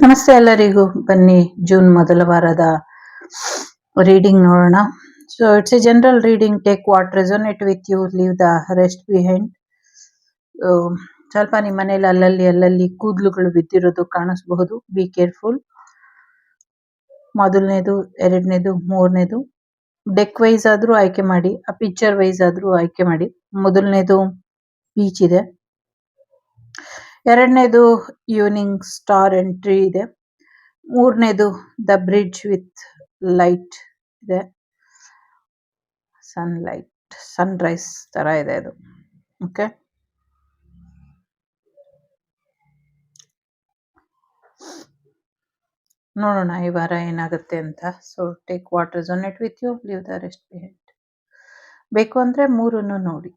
ನಮಸ್ತೆ ಎಲ್ಲರಿಗೂ. ಬನ್ನಿ ಜೂನ್ ಮೊದಲ ವಾರದ ರೀಡಿಂಗ್ ನೋಡೋಣ. So it's a general reading. Take what resonate with you, leave the rest behind. ಸ್ವಲ್ಪ ನಿಮ್ಮ ಮನೇಲಿ ಅಲ್ಲಲ್ಲಿ ಕೂದಲುಗಳು ಬಿದ್ದಿರೋದು ಕಾಣಿಸಬಹುದು. Be careful. ಮೊದಲನೇದು, ಎರಡನೇದು, ಮೂರನೇದು ಡೆಕ್ ವೈಸ್ ಆದ್ರೂ ಆಯ್ಕೆ ಮಾಡಿ, ಆ ಪಿಕ್ಚರ್ ವೈಸ್ ಆದ್ರೂ ಆಯ್ಕೆ ಮಾಡಿ. ಮೊದಲನೇದು ಬೀಚ್ ಇದೆ, ಎರಡನೇದು ಈವ್ನಿಂಗ್ ಸ್ಟಾರ್ ಎಂಟ್ರಿ ಇದೆ, ಮೂರನೇದು ದ ಬ್ರಿಡ್ಜ್ ವಿತ್ ಲೈಟ್ ಇದೆ, ಸನ್ರೈಸ್ ತರ ಇದೆ ಅದು. ಓಕೆ, ನೋಡೋಣ ಈ ವಾರ ಏನಾಗುತ್ತೆ ಅಂತ. So take what resonate with you, leave the rest behind. ಬೇಕು ಅಂದ್ರೆ ಮೂರನ್ನು ನೋಡಿ.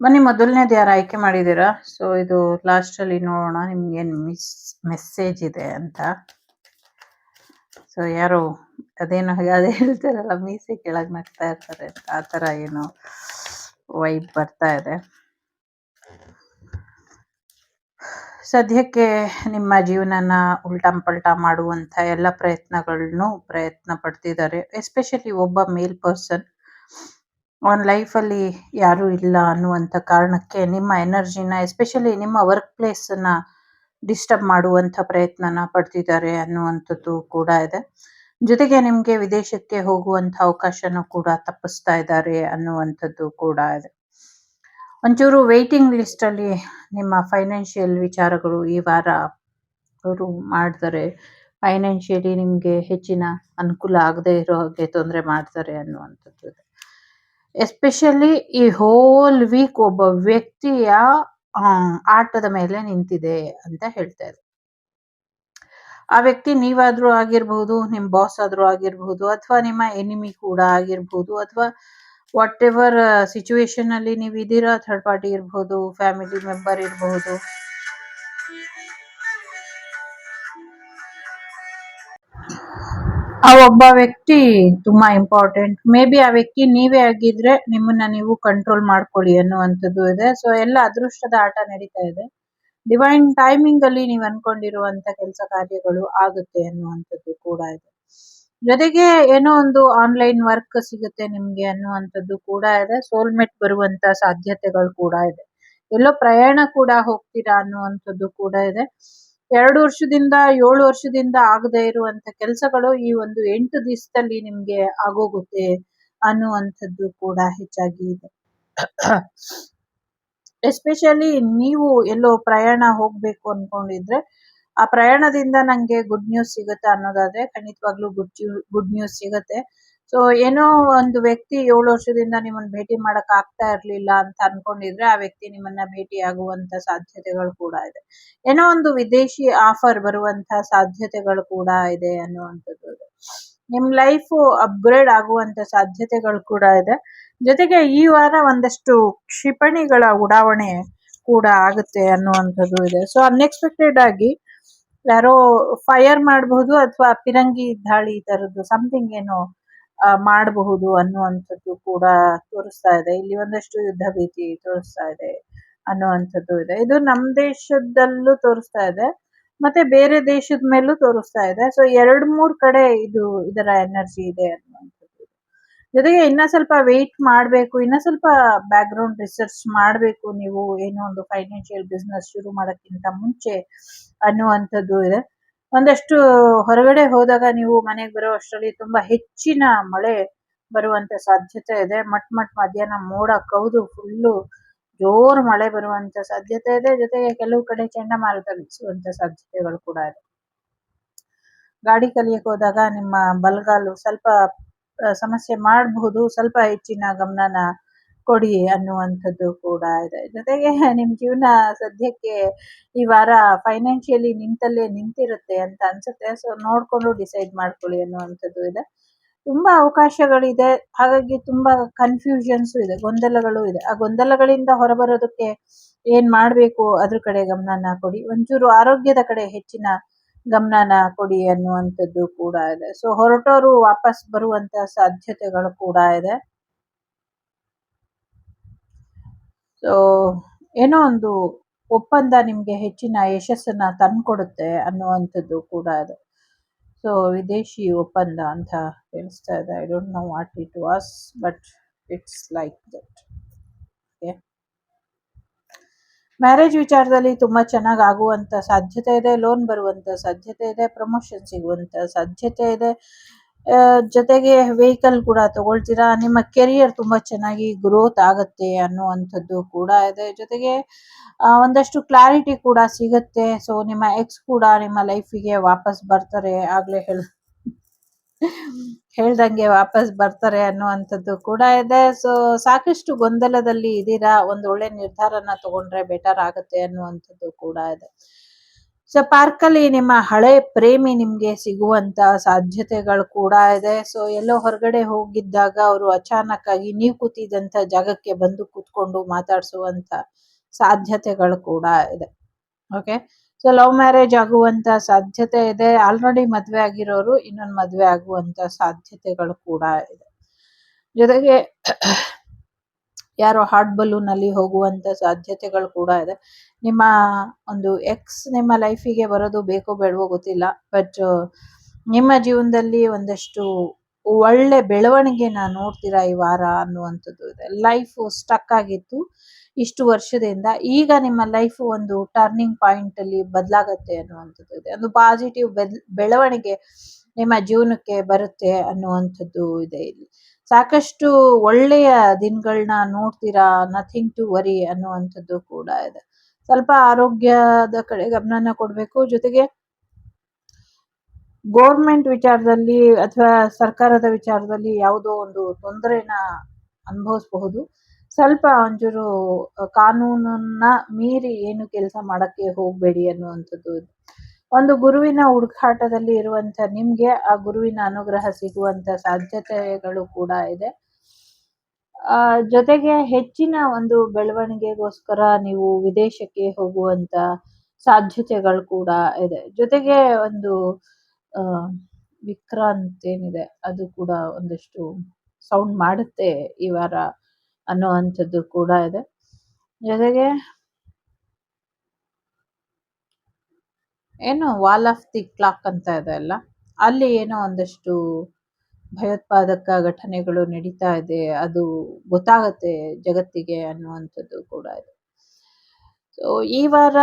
ಬನ್ನಿ, ಮೊದಲನೇದು ಯಾರು ಆಯ್ಕೆ ಮಾಡಿದ್ದೀರಾ? ಸೊ ಇದು ಲಾಸ್ಟ್ ಅಲ್ಲಿ ನೋಡೋಣ ನಿಮ್ಗೇನು ಮೆಸೇಜ್ ಇದೆ ಅಂತ. ಸೊ ಯಾರು ಅದೇನೋ ಅದೇ ಹೇಳ್ತಾರಲ್ಲ, ಮೀಸೆ ಕೆಳಗೆ ನಗ್ತಾ ಇರ್ತಾರೆ, ಆ ಥರ ಏನೋ ವೈಬ್ ಬರ್ತಾ ಇದೆ. ಸದ್ಯಕ್ಕೆ ನಿಮ್ಮ ಜೀವನನ ಉಲ್ಟಾ ಪಲ್ಟಾ ಮಾಡುವಂಥ ಎಲ್ಲ ಪ್ರಯತ್ನ ಪಡ್ತಿದ್ದಾರೆ. ಎಸ್ಪೆಷಲಿ ಒಬ್ಬ ಮೇಲ್ ಪರ್ಸನ್ ಅವನ ಲೈಫಲ್ಲಿ ಯಾರೂ ಇಲ್ಲ ಅನ್ನುವಂಥ ಕಾರಣಕ್ಕೆ ನಿಮ್ಮ ಎನರ್ಜಿನ, ಎಸ್ಪೆಷಲಿ ನಿಮ್ಮ ವರ್ಕ್ ಪ್ಲೇಸನ್ನು ಡಿಸ್ಟರ್ಬ್ ಮಾಡುವಂಥ ಪ್ರಯತ್ನನ ಪಡ್ತಿದ್ದಾರೆ ಅನ್ನುವಂಥದ್ದು ಕೂಡ ಇದೆ. ಜೊತೆಗೆ ನಿಮಗೆ ವಿದೇಶಕ್ಕೆ ಹೋಗುವಂಥ ಅವಕಾಶನೂ ಕೂಡ ತಪ್ಪಿಸ್ತಾ ಇದ್ದಾರೆ ಅನ್ನುವಂಥದ್ದು ಕೂಡ ಇದೆ. ಒಂಚೂರು ವೇಟಿಂಗ್ ಲಿಸ್ಟಲ್ಲಿ ನಿಮ್ಮ ಫೈನಾನ್ಷಿಯಲ್ ವಿಚಾರಗಳು ಈ ವಾರ ಅವರು ಮಾಡ್ತಾರೆ. ಫೈನಾನ್ಷಿಯಲಿ ನಿಮಗೆ ಹೆಚ್ಚಿನ ಅನುಕೂಲ ಆಗದೆ ಇರೋ ಹಾಗೆ ತೊಂದರೆ ಮಾಡ್ತಾರೆ ಅನ್ನುವಂಥದ್ದು ಇದೆ. ಎಸ್ಪೆಷಲಿ ಈ ಹೋಲ್ ವೀಕ್ ಒಬ್ಬ ವ್ಯಕ್ತಿಯ ಆಟದ ಮೇಲೆ ನಿಂತಿದೆ ಅಂತ ಹೇಳ್ತಾ ಇದೆ. ಆ ವ್ಯಕ್ತಿ ನೀವಾದ್ರೂ ಆಗಿರ್ಬಹುದು, ನಿಮ್ಮ ಬಾಸ್ ಆದ್ರೂ ಆಗಿರ್ಬಹುದು, ಅಥವಾ ನಿಮ್ಮ ಎನಿಮಿ ಕೂಡ ಆಗಿರ್ಬಹುದು, ಅಥವಾ ವಾಟ್ ಎವರ್ ಸಿಚುವೇಶನ್ ಅಲ್ಲಿ ನೀವು ಇದ್ದೀರಾ, ಥರ್ಡ್ ಪಾರ್ಟಿ ಇರ್ಬಹುದು, ಫ್ಯಾಮಿಲಿ ಮೆಂಬರ್ ಇರಬಹುದು. ಆ ಒಬ್ಬ ವ್ಯಕ್ತಿ ತುಂಬಾ ಇಂಪಾರ್ಟೆಂಟ್. ಮೇ ಬಿ ಆ ವ್ಯಕ್ತಿ ನೀವೇ ಆಗಿದ್ರೆ ನಿಮ್ಮನ್ನ ನೀವು ಕಂಟ್ರೋಲ್ ಮಾಡ್ಕೊಳ್ಳಿ ಅನ್ನುವಂಥದ್ದು ಇದೆ. ಸೊ ಎಲ್ಲ ಅದೃಷ್ಟದ ಆಟ ನಡೀತಾ ಇದೆ. ಡಿವೈನ್ ಟೈಮಿಂಗ್ ಅಲ್ಲಿ ನೀವು ಅನ್ಕೊಂಡಿರುವಂತ ಕೆಲಸ ಕಾರ್ಯಗಳು ಆಗುತ್ತೆ ಅನ್ನುವಂಥದ್ದು ಕೂಡ ಇದೆ. ಜೊತೆಗೆ ಏನೋ ಒಂದು ಆನ್ಲೈನ್ ವರ್ಕ್ ಸಿಗುತ್ತೆ ನಿಮ್ಗೆ ಅನ್ನುವಂಥದ್ದು ಕೂಡ ಇದೆ. ಸೋಲ್ಮೇಟ್ ಬರುವಂತ ಸಾಧ್ಯತೆಗಳು ಕೂಡ ಇದೆ. ಎಲ್ಲೋ ಪ್ರಯಾಣ ಕೂಡ ಹೋಗ್ತೀರಾ ಅನ್ನುವಂಥದ್ದು ಕೂಡ ಇದೆ. 2 ವರ್ಷದಿಂದ 7 ವರ್ಷದಿಂದ ಆಗದೆ ಇರುವಂತ ಕೆಲಸಗಳು ಈ ಒಂದು 8 ದಿವಸದಲ್ಲಿ ನಿಮ್ಗೆ ಆಗೋಗುತ್ತೆ ಅನ್ನುವಂಥದ್ದು ಕೂಡ ಹೆಚ್ಚಾಗಿ ಇದೆ. ಎಸ್ಪೆಷಲಿ ನೀವು ಎಲ್ಲೋ ಪ್ರಯಾಣ ಹೋಗ್ಬೇಕು ಅನ್ಕೊಂಡಿದ್ರೆ ಆ ಪ್ರಯಾಣದಿಂದ ನಂಗೆ ಗುಡ್ ನ್ಯೂಸ್ ಸಿಗುತ್ತೆ ಅನ್ನೋದಾದ್ರೆ ಖಂಡಿತವಾಗ್ಲೂ ಗುಡ್ ನ್ಯೂಸ್ ಸಿಗುತ್ತೆ. ಸೊ ಏನೋ ಒಂದು ವ್ಯಕ್ತಿ 7 ವರ್ಷದಿಂದ ನಿಮ್ಮನ್ನ ಭೇಟಿ ಮಾಡಕ್ ಆಗ್ತಾ ಇರ್ಲಿಲ್ಲ ಅಂತ ಅನ್ಕೊಂಡಿದ್ರೆ ಆ ವ್ಯಕ್ತಿ ನಿಮ್ಮನ್ನ ಭೇಟಿ ಆಗುವಂತ ಸಾಧ್ಯತೆಗಳು ಕೂಡ ಇದೆ. ಏನೋ ಒಂದು ವಿದೇಶಿ ಆಫರ್ ಬರುವಂತ ಸಾಧ್ಯತೆಗಳು ಕೂಡ ಇದೆ ಅನ್ನುವಂಥದ್ದು. ನಿಮ್ ಲೈಫ್ ಅಪ್ಗ್ರೇಡ್ ಆಗುವಂತ ಸಾಧ್ಯತೆಗಳು ಕೂಡ ಇದೆ. ಜೊತೆಗೆ ಈ ವಾರ ಒಂದಷ್ಟು ಕ್ಷಿಪಣಿಗಳ ಉಡಾವಣೆ ಕೂಡ ಆಗುತ್ತೆ ಅನ್ನುವಂಥದ್ದು ಇದೆ. ಸೊ ಅನ್ಎಕ್ಸ್ಪೆಕ್ಟೆಡ್ ಆಗಿ ಯಾರೋ ಫೈರ್ ಮಾಡಬಹುದು ಅಥವಾ ಪಿರಂಗಿ ದಾಳಿ ತರದ್ದು ಸಮಥಿಂಗ್ ಏನೋ ಮಾಡಬಹುದು ಅನ್ನುವಂಥದ್ದು ಕೂಡ ತೋರಿಸ್ತಾ ಇದೆ. ಇಲ್ಲಿ ಒಂದಷ್ಟು ಯುದ್ಧ ಭೀತಿ ತೋರಿಸ್ತಾ ಇದೆ ಅನ್ನುವಂಥದ್ದು ಇದೆ. ಇದು ನಮ್ಮ ದೇಶದಲ್ಲೂ ತೋರಿಸ್ತಾ ಇದೆ, ಮತ್ತೆ ಬೇರೆ ದೇಶದ ಮೇಲೂ ತೋರಿಸ್ತಾ ಇದೆ. ಸೊ 2-3 ಕಡೆ ಇದರ ಎನರ್ಜಿ ಇದೆ ಅನ್ನುವಂಥದ್ದು. ಜೊತೆಗೆ ಇನ್ನ ಸ್ವಲ್ಪ ವೆಯ್ಟ್ ಮಾಡಬೇಕು, ಇನ್ನ ಸ್ವಲ್ಪ ಬ್ಯಾಕ್ ಗ್ರೌಂಡ್ ರಿಸರ್ಚ್ ಮಾಡಬೇಕು ನೀವು ಏನೋ ಒಂದು ಫೈನಾನ್ಷಿಯಲ್ ಬಿಸ್ನೆಸ್ ಶುರು ಮಾಡೋಕ್ಕಿಂತ ಮುಂಚೆ ಅನ್ನುವಂಥದ್ದು ಇದೆ. ಒಂದಷ್ಟು ಹೊರಗಡೆ ಹೋದಾಗ ನೀವು ಮನೆಗೆ ಬರೋ ಅಷ್ಟರಲ್ಲಿ ತುಂಬಾ ಹೆಚ್ಚಿನ ಮಳೆ ಬರುವಂತ ಸಾಧ್ಯತೆ ಇದೆ. ಮಟ್ ಮಧ್ಯಾಹ್ನ ಮೋಡ ಕವಿದು ಫುಲ್ಲು ಜೋರು ಮಳೆ ಬರುವಂತ ಸಾಧ್ಯತೆ ಇದೆ. ಜೊತೆಗೆ ಕೆಲವು ಕಡೆ ಚಂಡಮಾರುತ ಬೀಸುವಂತ ಸಾಧ್ಯತೆಗಳು ಕೂಡ ಇದೆ. ಗಾಡಿ ಕಲಿಯಕ್ಕೆ ಹೋದಾಗ ನಿಮ್ಮ ಬಲಗಾಲು ಸ್ವಲ್ಪ ಸಮಸ್ಯೆ ಮಾಡಬಹುದು. ಸ್ವಲ್ಪ ಹೆಚ್ಚಿನ ಗಮನನ ಕೊಡಿ ಅನ್ನುವಂಥದ್ದು ಕೂಡ ಇದೆ. ಜೊತೆಗೆ ನಿಮ್ ಜೀವನ ಸದ್ಯಕ್ಕೆ ಈ ವಾರ ಫೈನಾನ್ಷಿಯಲಿ ನಿಂತಲ್ಲೇ ನಿಂತಿರುತ್ತೆ ಅಂತ ಅನ್ಸುತ್ತೆ. ಸೊ ನೋಡ್ಕೊಂಡು ಡಿಸೈಡ್ ಮಾಡ್ಕೊಳ್ಳಿ ಅನ್ನುವಂಥದ್ದು ಇದೆ. ತುಂಬಾ ಅವಕಾಶಗಳಿದೆ, ಹಾಗಾಗಿ ತುಂಬಾ ಕನ್ಫ್ಯೂಷನ್ಸ್ ಇದೆ, ಗೊಂದಲಗಳು ಇದೆ. ಆ ಗೊಂದಲಗಳಿಂದ ಹೊರಬರೋದಕ್ಕೆ ಏನ್ ಮಾಡ್ಬೇಕು ಅದ್ರ ಕಡೆ ಗಮನನ ಕೊಡಿ. ಒಂಚೂರು ಆರೋಗ್ಯದ ಕಡೆ ಹೆಚ್ಚಿನ ಗಮನನ ಕೊಡಿ ಅನ್ನುವಂಥದ್ದು ಕೂಡ ಇದೆ. ಸೊ ಹೊರಟೋರು ವಾಪಸ್ ಬರುವಂತ ಸಾಧ್ಯತೆಗಳು ಕೂಡ ಇದೆ. ಸೊ ಏನೋ ಒಂದು ಒಪ್ಪಂದ ನಿಮ್ಗೆ ಹೆಚ್ಚಿನ ಯಶಸ್ಸನ್ನ ತಂದ್ಕೊಡುತ್ತೆ ಅನ್ನುವಂಥದ್ದು ಕೂಡ ಇದೆ. ಸೊ ವಿದೇಶಿ ಒಪ್ಪಂದ ಅಂತ ತಿಳಿಸ್ತಾ ಇದೆ. I don't know what it was, but it's like that. Okay, marriage ವಿಚಾರದಲ್ಲಿ ತುಂಬಾ ಚೆನ್ನಾಗಿ ಆಗುವಂತ ಸಾಧ್ಯತೆ ಇದೆ. ಲೋನ್ ಬರುವಂತ ಸಾಧ್ಯತೆ ಇದೆ. ಪ್ರಮೋಷನ್ ಸಿಗುವಂತ ಸಾಧ್ಯತೆ ಇದೆ. ಜೊತೆಗೆ ವೆಹಿಕಲ್ ಕೂಡ ತಗೊಳ್ತೀರಾ. ನಿಮ್ಮ ಕೆರಿಯರ್ ತುಂಬಾ ಚೆನ್ನಾಗಿ ಗ್ರೋತ್ ಆಗತ್ತೆ ಅನ್ನುವಂಥದ್ದು ಕೂಡ ಇದೆ. ಜೊತೆಗೆ ಒಂದಷ್ಟು ಕ್ಲಾರಿಟಿ ಕೂಡ ಸಿಗತ್ತೆ. ಸೊ ನಿಮ್ಮ ಎಕ್ಸ್ ಕೂಡ ನಿಮ್ಮ ಲೈಫಿಗೆ ವಾಪಸ್ ಬರ್ತಾರೆ. ಆಗ್ಲೇ ಹೇಳ್ದಂಗೆ ವಾಪಸ್ ಬರ್ತಾರೆ ಅನ್ನುವಂಥದ್ದು ಕೂಡ ಇದೆ. ಸೊ ಸಾಕಷ್ಟು ಗೊಂದಲದಲ್ಲಿ ಇದೀರಾ. ಒಂದು ಒಳ್ಳೆ ನಿರ್ಧಾರನ ತಗೊಂಡ್ರೆ ಬೆಟರ್ ಆಗತ್ತೆ ಅನ್ನುವಂಥದ್ದು ಕೂಡ ಇದೆ. ಸೊ ಪಾರ್ಕಲ್ಲಿ ನಿಮ್ಮ ಹಳೆ ಪ್ರೇಮಿ ನಿಮ್ಗೆ ಸಿಗುವಂತ ಸಾಧ್ಯತೆಗಳು ಕೂಡ ಇದೆ. ಸೊ ಎಲ್ಲೋ ಹೊರಗಡೆ ಹೋಗಿದ್ದಾಗ ಅವರು ಅಚಾನಕ್ ಆಗಿ ನೀವು ಕೂತಿದ್ದಂತ ಜಾಗಕ್ಕೆ ಬಂದು ಕೂತ್ಕೊಂಡು ಮಾತಾಡ್ಸುವಂತ ಸಾಧ್ಯತೆಗಳು ಕೂಡ ಇದೆ. ಓಕೆ, ಸೊ ಲವ್ ಮ್ಯಾರೇಜ್ ಆಗುವಂತ ಸಾಧ್ಯತೆ ಇದೆ. ಆಲ್ರೆಡಿ ಮದ್ವೆ ಆಗಿರೋರು ಇನ್ನೊಂದು ಮದ್ವೆ ಆಗುವಂತ ಸಾಧ್ಯತೆಗಳು ಕೂಡ ಇದೆ. ಜೊತೆಗೆ ಯಾರೋ ಹಾರ್ಟ್ ಬಲೂನ್ ಅಲ್ಲಿ ಹೋಗುವಂತ ಸಾಧ್ಯತೆಗಳು ಕೂಡ ಇದೆ. ನಿಮ್ಮ ಒಂದು ಎಕ್ಸ್ ನಿಮ್ಮ ಲೈಫಿಗೆ ಬರೋದು ಬೇಕೋ ಬೇಡವೋ ಗೊತ್ತಿಲ್ಲ, ಬಟ್ ನಿಮ್ಮ ಜೀವನದಲ್ಲಿ ಒಂದಷ್ಟು ಒಳ್ಳೆ ಬೆಳವಣಿಗೆನ ನೋಡ್ತೀರಾ ಈ ವಾರ ಅನ್ನುವಂಥದ್ದು ಇದೆ. ಲೈಫ್ ಸ್ಟಕ್ ಆಗಿತ್ತು ಇಷ್ಟು ವರ್ಷದಿಂದ, ಈಗ ನಿಮ್ಮ ಲೈಫ್ ಒಂದು ಟರ್ನಿಂಗ್ ಪಾಯಿಂಟ್ ಅಲ್ಲಿ ಬದಲಾಗತ್ತೆ ಅನ್ನುವಂಥದ್ದು ಇದೆ. ಒಂದು ಪಾಸಿಟಿವ್ ಬೆಳವಣಿಗೆ ನಿಮ್ಮ ಜೀವನಕ್ಕೆ ಬರುತ್ತೆ ಅನ್ನುವಂಥದ್ದು ಇದೆ. ಇಲ್ಲಿ ಸಾಕಷ್ಟು ಒಳ್ಳೆಯ ದಿನಗಳನ್ನ ನೋಡ್ತೀರಾ. ನಥಿಂಗ್ ಟು ವರಿ ಅನ್ನುವಂಥದ್ದು ಕೂಡ ಇದೆ. ಸ್ವಲ್ಪ ಆರೋಗ್ಯದ ಕಡೆ ಗಮನನ ಕೊಡ್ಬೇಕು. ಜೊತೆಗೆ ಗೌರ್ಮೆಂಟ್ ವಿಚಾರದಲ್ಲಿ ಅಥವಾ ಸರ್ಕಾರದ ವಿಚಾರದಲ್ಲಿ ಯಾವುದೋ ಒಂದು ತೊಂದರೆನ ಅನುಭವಿಸಬಹುದು. ಸ್ವಲ್ಪ ಒಂಚೂರು ಕಾನೂನನ್ನ ಮೀರಿ ಏನು ಕೆಲಸ ಮಾಡಕ್ಕೆ ಹೋಗ್ಬೇಡಿ ಅನ್ನುವಂಥದ್ದು. ಒಂದು ಗುರುವಿನ ಹುಡುಕಾಟದಲ್ಲಿ ಇರುವಂತ ನಿಮ್ಗೆ ಆ ಗುರುವಿನ ಅನುಗ್ರಹ ಸಿಗುವಂತ ಸಾಧ್ಯತೆಗಳು ಕೂಡ ಇದೆ. ಜೊತೆಗೆ ಹೆಚ್ಚಿನ ಒಂದು ಬೆಳವಣಿಗೆಗೋಸ್ಕರ ನೀವು ವಿದೇಶಕ್ಕೆ ಹೋಗುವಂತ ಸಾಧ್ಯತೆಗಳು ಕೂಡ ಇದೆ. ಜೊತೆಗೆ ಒಂದು ವಿಕ್ರಾಂತ್ ಏನಿದೆ ಅದು ಕೂಡ ಒಂದಷ್ಟು ಸೌಂಡ್ ಮಾಡುತ್ತೆ ಈ ವಾರ ಅನ್ನುವಂಥದ್ದು ಕೂಡ ಇದೆ. ಜೊತೆಗೆ ಏನು ವಾಲ್ ಆಫ್ ದಿ ಕ್ಲಾಕ್ ಅಂತ ಇದೆ ಅಲ್ಲ, ಅಲ್ಲಿ ಏನೋ ಒಂದಷ್ಟು ಭಯೋತ್ಪಾದಕ ಘಟನೆಗಳು ನಡೀತಾ ಇದೆ, ಅದು ಗೊತ್ತಾಗತ್ತೆ ಜಗತ್ತಿಗೆ ಅನ್ನುವಂಥದ್ದು ಕೂಡ ಇದೆ. ಸೊ ಈ ವಾರ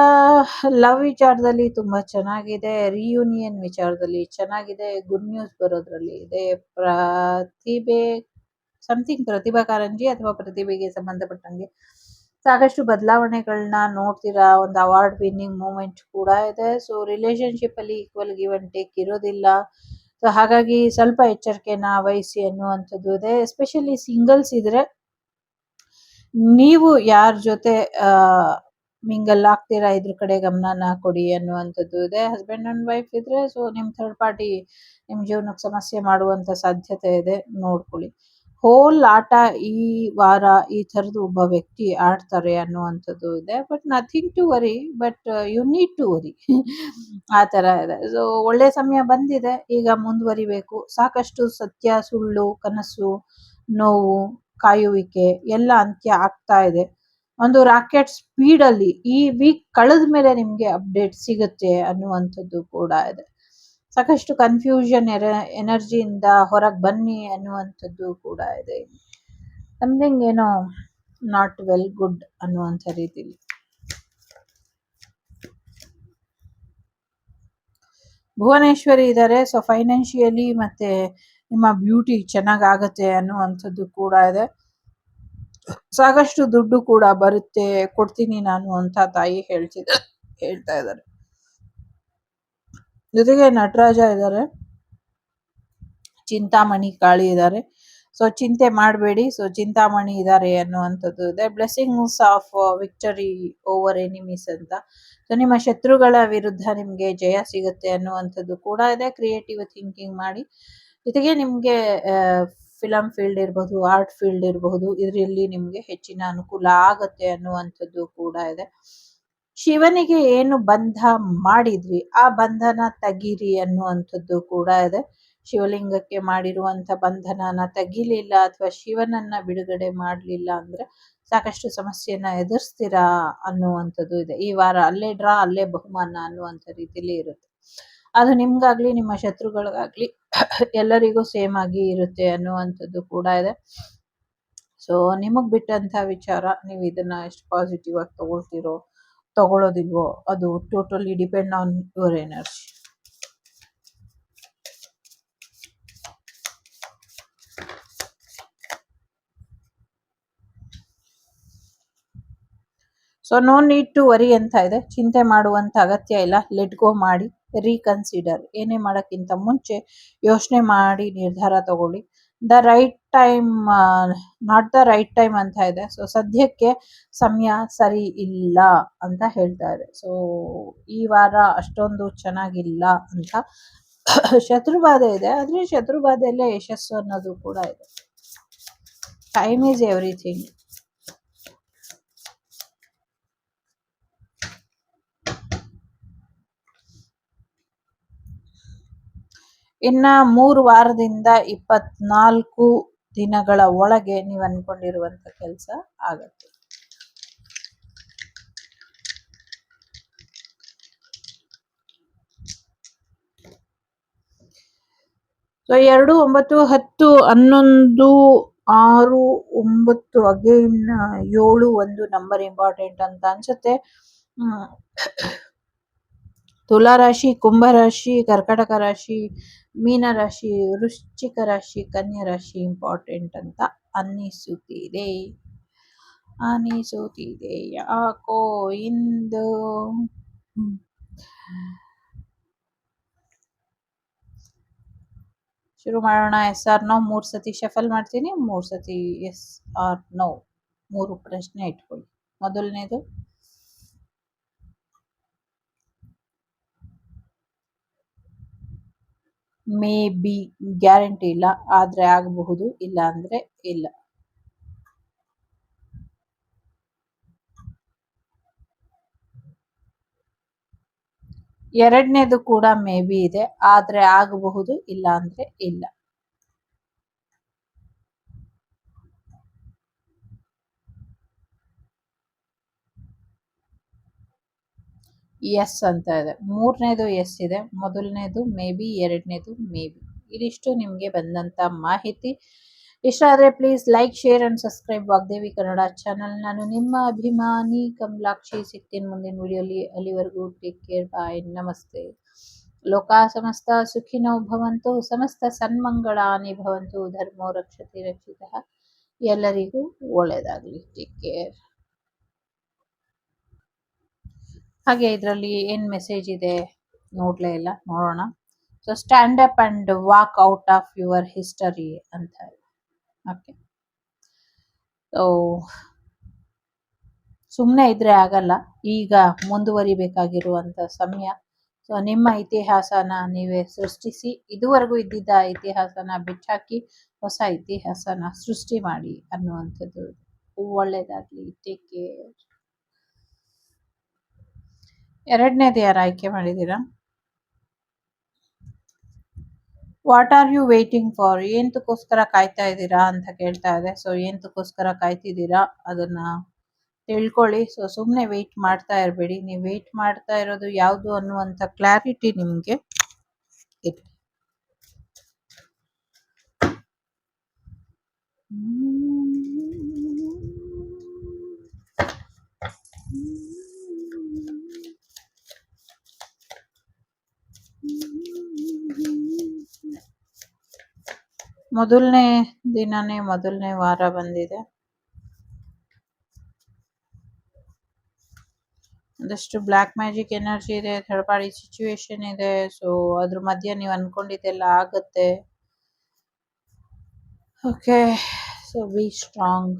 ಲವ್ ವಿಚಾರದಲ್ಲಿ ತುಂಬಾ ಚೆನ್ನಾಗಿದೆ. ರಿಯೂನಿಯನ್ ವಿಚಾರದಲ್ಲಿ ಚೆನ್ನಾಗಿದೆ. ಗುಡ್ ನ್ಯೂಸ್ ಬರೋದ್ರಲ್ಲಿ ಇದೆ. ಪ್ರತಿಭೆ ಸಮಥಿಂಗ್ ಪ್ರತಿಭಾ ಕಾರಂಜಿ ಅಥವಾ ಪ್ರತಿಭೆಗೆ ಸಂಬಂಧಪಟ್ಟಂಗೆ ಸಾಕಷ್ಟು ಬದಲಾವಣೆಗಳನ್ನ ನೋಡ್ತೀರಾ. ಒಂದು ಅವಾರ್ಡ್ ವಿನ್ನಿಂಗ್ ಮೂಮೆಂಟ್ ಕೂಡ ಇದೆ. ಸೊ ರಿಲೇಶನ್ಶಿಪ್ ಅಲ್ಲಿ ಈಕ್ವಲ್ ಗಿವ್ ಅಂಡ್ ಟೇಕ್ ಇರೋದಿಲ್ಲ. ಸೊ ಹಾಗಾಗಿ ಸ್ವಲ್ಪ ಎಚ್ಚರಿಕೆನ ವಹಿಸಿ ಅನ್ನುವಂಥದ್ದು ಇದೆ. ಎಸ್ಪೆಷಲಿ ಸಿಂಗಲ್ಸ್ ಇದ್ರೆ ನೀವು ಯಾರ ಜೊತೆ ಮಿಂಗಲ್ ಆಗ್ತೀರಾ ಇದ್ರ ಕಡೆ ಗಮನನ ಕೊಡಿ ಅನ್ನುವಂಥದ್ದು ಇದೆ. ಹಸ್ಬೆಂಡ್ ಅಂಡ್ ವೈಫ್ ಇದ್ರೆ ಸೊ ನಿಮ್ ಥರ್ಡ್ ಪಾರ್ಟಿ ನಿಮ್ ಜೀವನಕ್ಕೆ ಸಮಸ್ಯೆ ಮಾಡುವಂತ ಸಾಧ್ಯತೆ ಇದೆ, ನೋಡ್ಕೊಳ್ಳಿ. ಹೋಲ್ ಆಟ ಈ ವಾರ ಈ ತರದ್ದು ಒಬ್ಬ ವ್ಯಕ್ತಿ ಆಡ್ತಾರೆ ಅನ್ನುವಂಥದ್ದು ಇದೆ. But nothing to worry, but you need to worry ಆ ತರ ಇದೆ. ಸೊ ಒಳ್ಳೆ ಸಮಯ ಬಂದಿದೆ, ಈಗ ಮುಂದುವರಿಬೇಕು. ಸಾಕಷ್ಟು ಸತ್ಯ ಸುಳ್ಳು ಕನಸು ನೋವು ಕಾಯುವಿಕೆ ಎಲ್ಲ ಅಂತ್ಯ ಆಗ್ತಾ ಇದೆ. ಒಂದು ರಾಕೆಟ್ ಸ್ಪೀಡ್ ಅಲ್ಲಿ ಈ ವೀಕ್ ಕಳೆದ ಮೇಲೆ ನಿಮ್ಗೆ ಅಪ್ಡೇಟ್ ಸಿಗುತ್ತೆ ಅನ್ನುವಂಥದ್ದು ಕೂಡ ಇದೆ. ಸಾಕಷ್ಟು ಕನ್ಫ್ಯೂಷನ್ ಎನರ್ಜಿಯಿಂದ ಹೊರಗೆ ಬನ್ನಿ ಅನ್ನುವಂಥದ್ದು ಕೂಡ ಇದೆ. ಸಮಥಿಂಗ್ ಏನೋ ನಾಟ್ ವೆಲ್ ಗುಡ್ ಅನ್ನುವಂಥ ರೀತಿಲಿ. ಭುವನೇಶ್ವರಿ ಇದ್ದಾರೆ. ಸೊ ಫೈನಾನ್ಷಿಯಲಿ ಮತ್ತೆ ನಿಮ್ಮ ಬ್ಯೂಟಿ ಚೆನ್ನಾಗಾಗತ್ತೆ ಅನ್ನುವಂಥದ್ದು ಕೂಡ ಇದೆ. ಸಾಕಷ್ಟು ದುಡ್ಡು ಕೂಡ ಬರುತ್ತೆ, ಕೊಡ್ತೀನಿ ನಾನು ಅಂತ ತಾಯಿ ಹೇಳ್ತಾ ಇದ್ದಾರೆ. ಜೊತೆಗೆ ನಟರಾಜ ಇದ್ದಾರೆ, ಚಿಂತಾಮಣಿ ಕಾಳಿ ಇದ್ದಾರೆ. ಸೊ ಚಿಂತೆ ಮಾಡಬೇಡಿ, ಸೊ ಚಿಂತಾಮಣಿ ಇದ್ದಾರೆ ಅನ್ನುವಂಥದ್ದು ಇದೆ. Blessings of victory over enemies ಅಂತ. ಸೊ ನಿಮ್ಮ ಶತ್ರುಗಳ ವಿರುದ್ಧ ನಿಮ್ಗೆ ಜಯ ಸಿಗುತ್ತೆ ಅನ್ನುವಂಥದ್ದು ಕೂಡ ಇದೆ. ಕ್ರಿಯೇಟಿವ್ ಥಿಂಕಿಂಗ್ ಮಾಡಿ. ಜೊತೆಗೆ ನಿಮ್ಗೆ ಫಿಲಂ ಫೀಲ್ಡ್ ಇರಬಹುದು, ಆರ್ಟ್ ಫೀಲ್ಡ್ ಇರಬಹುದು, ಇದರಲ್ಲಿ ನಿಮ್ಗೆ ಹೆಚ್ಚಿನ ಅನುಕೂಲ ಆಗತ್ತೆ ಅನ್ನುವಂಥದ್ದು ಕೂಡ ಇದೆ. ಶಿವನಿಗೆ ಏನು ಬಂಧ ಮಾಡಿದ್ರಿ ಆ ಬಂಧನ ತೆಗೀರಿ ಅನ್ನುವಂಥದ್ದು ಕೂಡ ಇದೆ. ಶಿವಲಿಂಗಕ್ಕೆ ಮಾಡಿರುವಂತ ಬಂಧನನ ತೆಗಿಲಿಲ್ಲ ಅಥವಾ ಶಿವನನ್ನ ಬಿಡುಗಡೆ ಮಾಡ್ಲಿಲ್ಲ ಅಂದ್ರೆ ಸಾಕಷ್ಟು ಸಮಸ್ಯೆಯನ್ನ ಎದುರಿಸ್ತೀರಾ ಅನ್ನುವಂಥದ್ದು ಇದೆ. ಈ ವಾರ ಅಲ್ಲೇ ಡ್ರಾ ಅಲ್ಲೇ ಬಹುಮಾನ ಅನ್ನುವಂಥ ರೀತಿಲಿ ಇರುತ್ತೆ. ಅದು ನಿಮ್ಗಾಗ್ಲಿ ನಿಮ್ಮ ಶತ್ರುಗಳಿಗಾಗ್ಲಿ ಎಲ್ಲರಿಗೂ ಸೇಮ್ ಆಗಿ ಇರುತ್ತೆ ಅನ್ನುವಂಥದ್ದು ಕೂಡ ಇದೆ. ಸೊ ನಿಮಗ್ ಬಿಟ್ಟಂತ ವಿಚಾರ, ನೀವು ಇದನ್ನ ಎಷ್ಟು ಪಾಸಿಟಿವ್ ಆಗಿ ತಗೊಳ್ತಿರೋ ತಗೊಳ್ಳೋದಿಲ್ವೋ ಅದು totally depend on your energy. So no need to worry ಅಂತ ಇದೆ. ಚಿಂತೆ ಮಾಡುವಂತ ಅಗತ್ಯ ಇಲ್ಲ. ಲೆಟ್ ಗೋ ಮಾಡಿ, ರೀಕನ್ಸಿಡರ್. ಏನೇ ಮಾಡೋಕ್ಕಿಂತ ಮುಂಚೆ ಯೋಚನೆ ಮಾಡಿ ನಿರ್ಧಾರ ತಗೊಳ್ಳಿ. The right time not the right time ಅಂತ ಇದೆ. ಸೊ ಸದ್ಯಕ್ಕೆ ಸಮಯ ಸರಿ ಇಲ್ಲ ಅಂತ ಹೇಳ್ತಾ ಇದೆ. ಸೊ ಈ ವಾರ ಅಷ್ಟೊಂದು ಚೆನ್ನಾಗಿಲ್ಲ ಅಂತ. ಶತ್ರುಬಾಧೆ ಇದೆ, ಆದ್ರೆ ಶತ್ರುಬಾಧೆಯಲ್ಲೇ ಯಶಸ್ಸು ಅನ್ನೋದು ಕೂಡ ಇದೆ. Time is everything. ಇನ್ನ 3 ವಾರದಿಂದ 24 ದಿನಗಳ ಒಳಗೆ ನೀವು ಅನ್ಕೊಂಡಿರುವಂತ ಕೆಲಸ ಆಗತ್ತೆ. ಸೊ 2, 9, 10, 11, 6, 9 ಅಗೇನ್ 7 ಒಂದು ನಂಬರ್ ಇಂಪಾರ್ಟೆಂಟ್ ಅಂತ ಅನ್ಸುತ್ತೆ. ತುಲಾ ರಾಶಿ, ಕುಂಭ ರಾಶಿ, ಕರ್ಕಟಕ ರಾಶಿ, ಮೀನ ರಾಶಿ, ವೃಶ್ಚಿಕ ರಾಶಿ, ಕನ್ಯಾ ರಾಶಿ ಇಂಪಾರ್ಟೆಂಟ್ ಅಂತ ಅನ್ನಿಸುತ್ತಿದೆ. ಯಾಕೋ ಇಂದು ಶುರು ಮಾಡೋಣ. ಎಸ್ ಆರ್ ನೋ 3 ಸತಿ ಶಫಲ್ ಮಾಡ್ತೀನಿ. 3 ಸತಿ ಎಸ್ ಆರ್ ನೋ 3 ಪ್ರಶ್ನೆ ಇಟ್ಕೊಳ್ಳಿ. ಮೊದಲನೇದು, ಮೇ ಬಿ, ಗ್ಯಾರಂಟಿ ಇಲ್ಲ, ಆದ್ರೆ ಆಗಬಹುದು, ಇಲ್ಲ ಅಂದ್ರೆ ಇಲ್ಲ. ಎರಡನೇದು ಕೂಡ ಮೇ ಬಿ ಇದೆ, ಆದ್ರೆ ಆಗಬಹುದು, ಇಲ್ಲ ಅಂದ್ರೆ ಇಲ್ಲ. ಎಸ್ ಅಂತ ಇದೆ. ಮೂರನೇದು ಎಸ್ ಇದೆ. ಮೊದಲನೇದು ಮೇ ಬಿ, ಎರಡನೇದು ಮೇ ಬಿ. ಇದಿಷ್ಟು ನಿಮ್ಗೆ ಬಂದಂತ ಮಾಹಿತಿ. ಇಷ್ಟ ಆದ್ರೆ please like, share and subscribe Vagdevi Kannada channel. ನಾನು ನಿಮ್ಮ ಅಭಿಮಾನಿ ಕಮಲಾಕ್ಷಿ. ಸಿಗ್ತೀನಿ ಮುಂದಿನ ವಿಡಿಯೋಲಿ. ಅಲ್ಲಿವರೆಗೂ ಟೇಕ್ ಕೇರ್, ಬಾಯ್, ನಮಸ್ತೆ. ಲೋಕ ಸಮಸ್ತ ಸುಖಿನೋ ಭವಂತು, ಸಮಸ್ತ ಸನ್ಮಂಗಳಾನಿ ಭವಂತು, ಧರ್ಮೋ ರಕ್ಷತೆ ರಕ್ಷಿತಃ. ಎಲ್ಲರಿಗೂ ಒಳ್ಳೇದಾಗ್ಲಿ. Take care. ಹಾಗೆ ಇದರಲ್ಲಿ ಏನ್ ಮೆಸೇಜ್ ಇದೆ ನೋಡ್ಲೇ ಇಲ್ಲ, ನೋಡೋಣ. So stand up and walk out of your history ಅಂತ. ಓಕೆ, ಸೊ ಸುಮ್ಮನೆ ಇದ್ರೆ ಆಗಲ್ಲ, ಈಗ ಮುಂದುವರಿಬೇಕಾಗಿರುವಂತ ಸಮಯ. ಸೊ ನಿಮ್ಮ ಇತಿಹಾಸನ ನೀವೇ ಸೃಷ್ಟಿಸಿ. ಇದುವರೆಗೂ ಇದ್ದಿದ್ದ ಇತಿಹಾಸನ ಬಿಚ್ಚಾಕಿ ಹೊಸ ಇತಿಹಾಸನ ಸೃಷ್ಟಿ ಮಾಡಿ ಅನ್ನುವಂಥದ್ದು. ಒಳ್ಳೇದಾಗ್ಲಿ. Take care. ಎರಡನೇದು ಯಾರು ಆಯ್ಕೆ ಮಾಡಿದ್ದೀರಾ? What are you waiting for? ಏಂತಕ್ಕೋಸ್ಕರ ಕಾಯ್ತಾ ಇದ್ದೀರಾ ಅಂತ ಕೇಳ್ತಾ ಇದೆ. ಸೊ ಏಂತಕ್ಕೋಸ್ಕರ ಕಾಯ್ತಿದ್ದೀರಾ ಅದನ್ನ ತಿಳ್ಕೊಳ್ಳಿ. ಸೊ ಸುಮ್ಮನೆ ವೆಯ್ಟ್ ಮಾಡ್ತಾ ಇರಬೇಡಿ. ನೀವು ವೆಯ್ಟ್ ಮಾಡ್ತಾ ಇರೋದು ಯಾವುದು ಅನ್ನುವಂಥ ಕ್ಲಾರಿಟಿ ನಿಮಗೆ ಇರಲಿ. ಮೊದಲನೇ ದಿನನೇ ಮೊದಲನೇ ವಾರ ಬಂದಿದೆ. ಒಂದಷ್ಟು ಬ್ಲ್ಯಾಕ್ ಮ್ಯಾಜಿಕ್ ಎನರ್ಜಿ ಇದೆ, ಥರ್ಡ್ ಪಾರ್ಟಿ ಸಿಚುವೇಶನ್ ಇದೆ. ಸೊ ಅದ್ರ ಮಧ್ಯೆ ನೀವು ಅನ್ಕೊಂಡಿದ್ದೆಲ್ಲ ಆಗುತ್ತೆ. Okay, so be strong.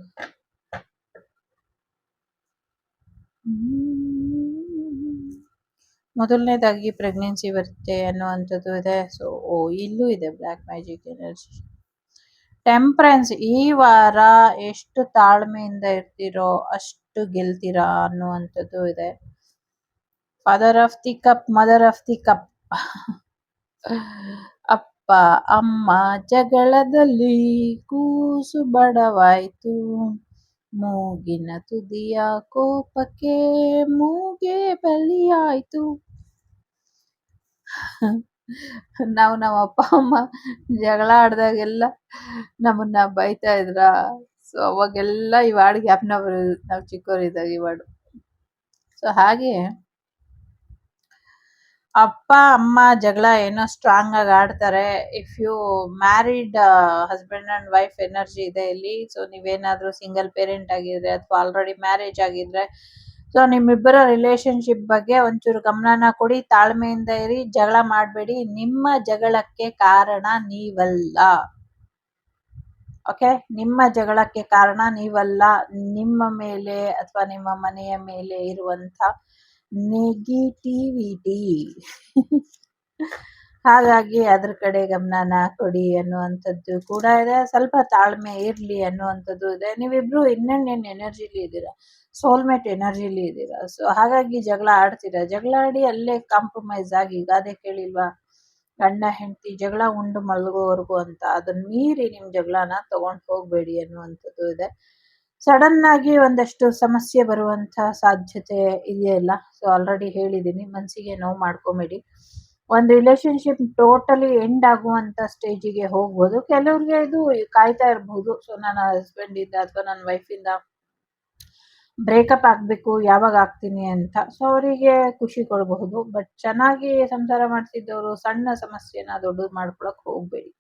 ಮೊದಲನೇದಾಗಿ ಪ್ರೆಗ್ನೆನ್ಸಿ ಬರುತ್ತೆ ಅನ್ನುವಂಥದ್ದು ಇದೆ. ಸೊ ಇಲ್ಲೂ ಇದೆ ಬ್ಲ್ಯಾಕ್ ಮ್ಯಾಜಿಕ್ ಎನರ್ಜಿ. ಟೆಂಪರೆನ್ಸ್, ಈ ವಾರ ಎಷ್ಟು ತಾಳ್ಮೆಯಿಂದ ಇರ್ತೀರೋ ಅಷ್ಟು ಗೆಲ್ತೀರಾ ಅನ್ನುವಂಥದ್ದು ಇದೆ. Father of the cup, mother of the cup. ಅಪ್ಪ ಅಮ್ಮ ಜಗಳದಲ್ಲಿ ಕೂಸು ಬಡವಾಯ್ತು, ಮೂಗಿನ ತುದಿಯ ಕೋಪಕ್ಕೆ ಮೂಗೆ ಬಲಿಯಾಯ್ತು. ನಾವು ನಮ್ಮ ಅಪ್ಪ ಅಮ್ಮ ಜಗಳ ಆಡ್ದಾಗೆಲ್ಲ ನಮ್ಮನ್ನ ಬೈತಾ ಇದ್ರ. ಸೊ ಅವಾಗೆಲ್ಲ ಈ ಹಾಡು ಜ್ಞಾಪನ ಬರೋದು, ನಾವು ಚಿಕ್ಕವರಿದ್ದಾಗ ಈ ಹಾಡು. ಸೊ ಹಾಗೆ ಅಪ್ಪ ಅಮ್ಮ ಜಗಳ ಏನೋ ಸ್ಟ್ರಾಂಗ್ ಆಗಿ ಆಡ್ತಾರೆ. If you married husband and wife energy ಇದೆ ಇಲ್ಲಿ. ಸೊ ನೀವೇನಾದ್ರೂ ಸಿಂಗಲ್ ಪೇರೆಂಟ್ ಆಗಿದ್ರೆ ಅಥವಾ ಆಲ್ರೆಡಿ ಮ್ಯಾರೇಜ್ ಆಗಿದ್ರೆ, ಸೊ ನಿಮ್ಮಿಬ್ಬರ ರಿಲೇಶನ್ಶಿಪ್ ಬಗ್ಗೆ ಒಂಚೂರು ಗಮನನ ಕೊಡಿ, ತಾಳ್ಮೆಯಿಂದ ಇರಿ, ಜಗಳ ಮಾಡಬೇಡಿ. ನಿಮ್ಮ ಜಗಳಕ್ಕೆ ಕಾರಣ ನೀವಲ್ಲ. ಓಕೆ, ನಿಮ್ಮ ಜಗಳಕ್ಕೆ ಕಾರಣ ನೀವಲ್ಲ. ನಿಮ್ಮ ಮೇಲೆ ಅಥವಾ ನಿಮ್ಮ ಮನೆಯ ಮೇಲೆ ಇರುವಂತ ನೆಗೆಟಿವಿಟಿ. ಹಾಗಾಗಿ ಅದ್ರ ಕಡೆ ಗಮನನ ಕೊಡಿ ಅನ್ನುವಂಥದ್ದು ಕೂಡ ಇದೆ. ಸ್ವಲ್ಪ ತಾಳ್ಮೆ ಇರ್ಲಿ ಅನ್ನುವಂಥದ್ದು ಇದೆ. ನೀವಿಬ್ರು ಇನ್ನೊಂದೇನು ಎನರ್ಜಿಲಿ ಇದ್ದೀರಾ, ಸೋಲ್ಮೇಟ್ ಎನರ್ಜಿಲಿ ಇದ್ದೀರಾ. ಸೊ ಹಾಗಾಗಿ ಜಗಳ ಆಡ್ತೀರಾ. ಜಗಳ ಆಡಿ ಅಲ್ಲೇ ಕಾಂಪ್ರಮೈಸ್ ಆಗಿ, ಗಾದೆ ಕೇಳಿಲ್ವಾ, ಗಂಡ ಹೆಂಡತಿ ಜಗಳ ಉಂಡು ಮಲಗೋವರೆಗೂ ಅಂತ. ಅದನ್ನ ಮೀರಿ ನಿಮ್ ಜಗಳನ ತಗೊಂಡ್ ಹೋಗ್ಬೇಡಿ ಅನ್ನುವಂಥದ್ದು ಇದೆ. ಸಡನ್ ಆಗಿ ಒಂದಷ್ಟು ಸಮಸ್ಯೆ ಬರುವಂತ ಸಾಧ್ಯತೆ ಇದೆಯಲ್ಲ. ಸೊ ಆಲ್ರೆಡಿ ಹೇಳಿದೀನಿ, ಮನ್ಸಿಗೆ ನೋವು ಮಾಡ್ಕೊಬೇಡಿ. ಒಂದು ರಿಲೇಶನ್ಶಿಪ್ ಟೋಟಲಿ ಎಂಡ್ ಆಗುವಂತ ಸ್ಟೇಜಿಗೆ ಹೋಗ್ಬೋದು. ಕೆಲವ್ರಿಗೆ ಇದು ಕಾಯ್ತಾ ಇರಬಹುದು. ಸೊ ನನ್ನ ಹಸ್ಬೆಂಡ್ ಇಂದ ಅಥವಾ ನನ್ನ ವೈಫ್ ಇಂದ ಬ್ರೇಕಪ್ ಆಗ್ಬೇಕು, ಯಾವಾಗ ಆಗ್ತೀನಿ ಅಂತ. ಸೊ ಅವರಿಗೆ ಖುಷಿ ಕೊಡಬಹುದು. ಬಟ್ ಚೆನ್ನಾಗಿ ಸಂಸಾರ ಮಾಡ್ತಿದ್ದವರು ಸಣ್ಣ ಸಮಸ್ಯೆನ ದೊಡ್ಡದು ಮಾಡ್ಕೊಳಕ್ ಹೋಗ್ಬೇಡಿ.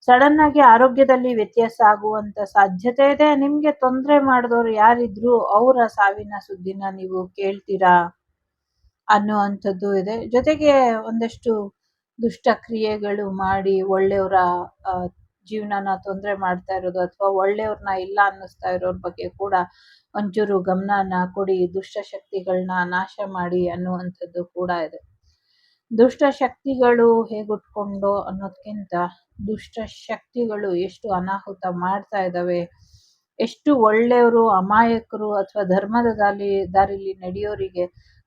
ಸಡನ್ ಆಗಿ ಆರೋಗ್ಯದಲ್ಲಿ ವ್ಯತ್ಯಾಸ ಆಗುವಂತ ಸಾಧ್ಯತೆ ಇದೆ. ನಿಮ್ಗೆ ತೊಂದರೆ ಮಾಡಿದವರು ಯಾರಿದ್ರು ಅವರ ಸಾವಿನ ಸುದ್ದಿನ ನೀವು ಕೇಳ್ತೀರಾ ಅನ್ನುವಂಥದ್ದು ಇದೆ. ಜೊತೆಗೆ ಒಂದಷ್ಟು ದುಷ್ಟ ಕ್ರಿಯೆಗಳು ಮಾಡಿ ಒಳ್ಳೆಯವರ ಜೀವನನ ತೊಂದರೆ ಮಾಡ್ತಾ ಇರೋದು ಅಥವಾ ಒಳ್ಳೆಯವ್ರನ್ನ ಇಲ್ಲ ಅನ್ನಿಸ್ತಾ ಇರೋರ ಬಗ್ಗೆ ಕೂಡ ಒಂಚೂರು ಗಮನನ ಕೊಡಿ. ದುಷ್ಟ ಶಕ್ತಿಗಳನ್ನ ನಾಶ ಮಾಡಿ ಅನ್ನುವಂಥದ್ದು ಕೂಡ ಇದೆ. ದುಷ್ಟ ಶಕ್ತಿಗಳು ಹೇಗುಟ್ಕೊಂಡು ಅನ್ನೋದ್ಕಿಂತ ದುಷ್ಟ ಶಕ್ತಿಗಳು ಎಷ್ಟು ಅನಾಹುತ ಮಾಡ್ತಾ ಇದ್ದಾವೆ, ಎಷ್ಟು ಒಳ್ಳೆಯವರು ಅಮಾಯಕರು ಅಥವಾ ಧರ್ಮದ ದಾರಿಲಿ ನಡೆಯೋರಿಗೆ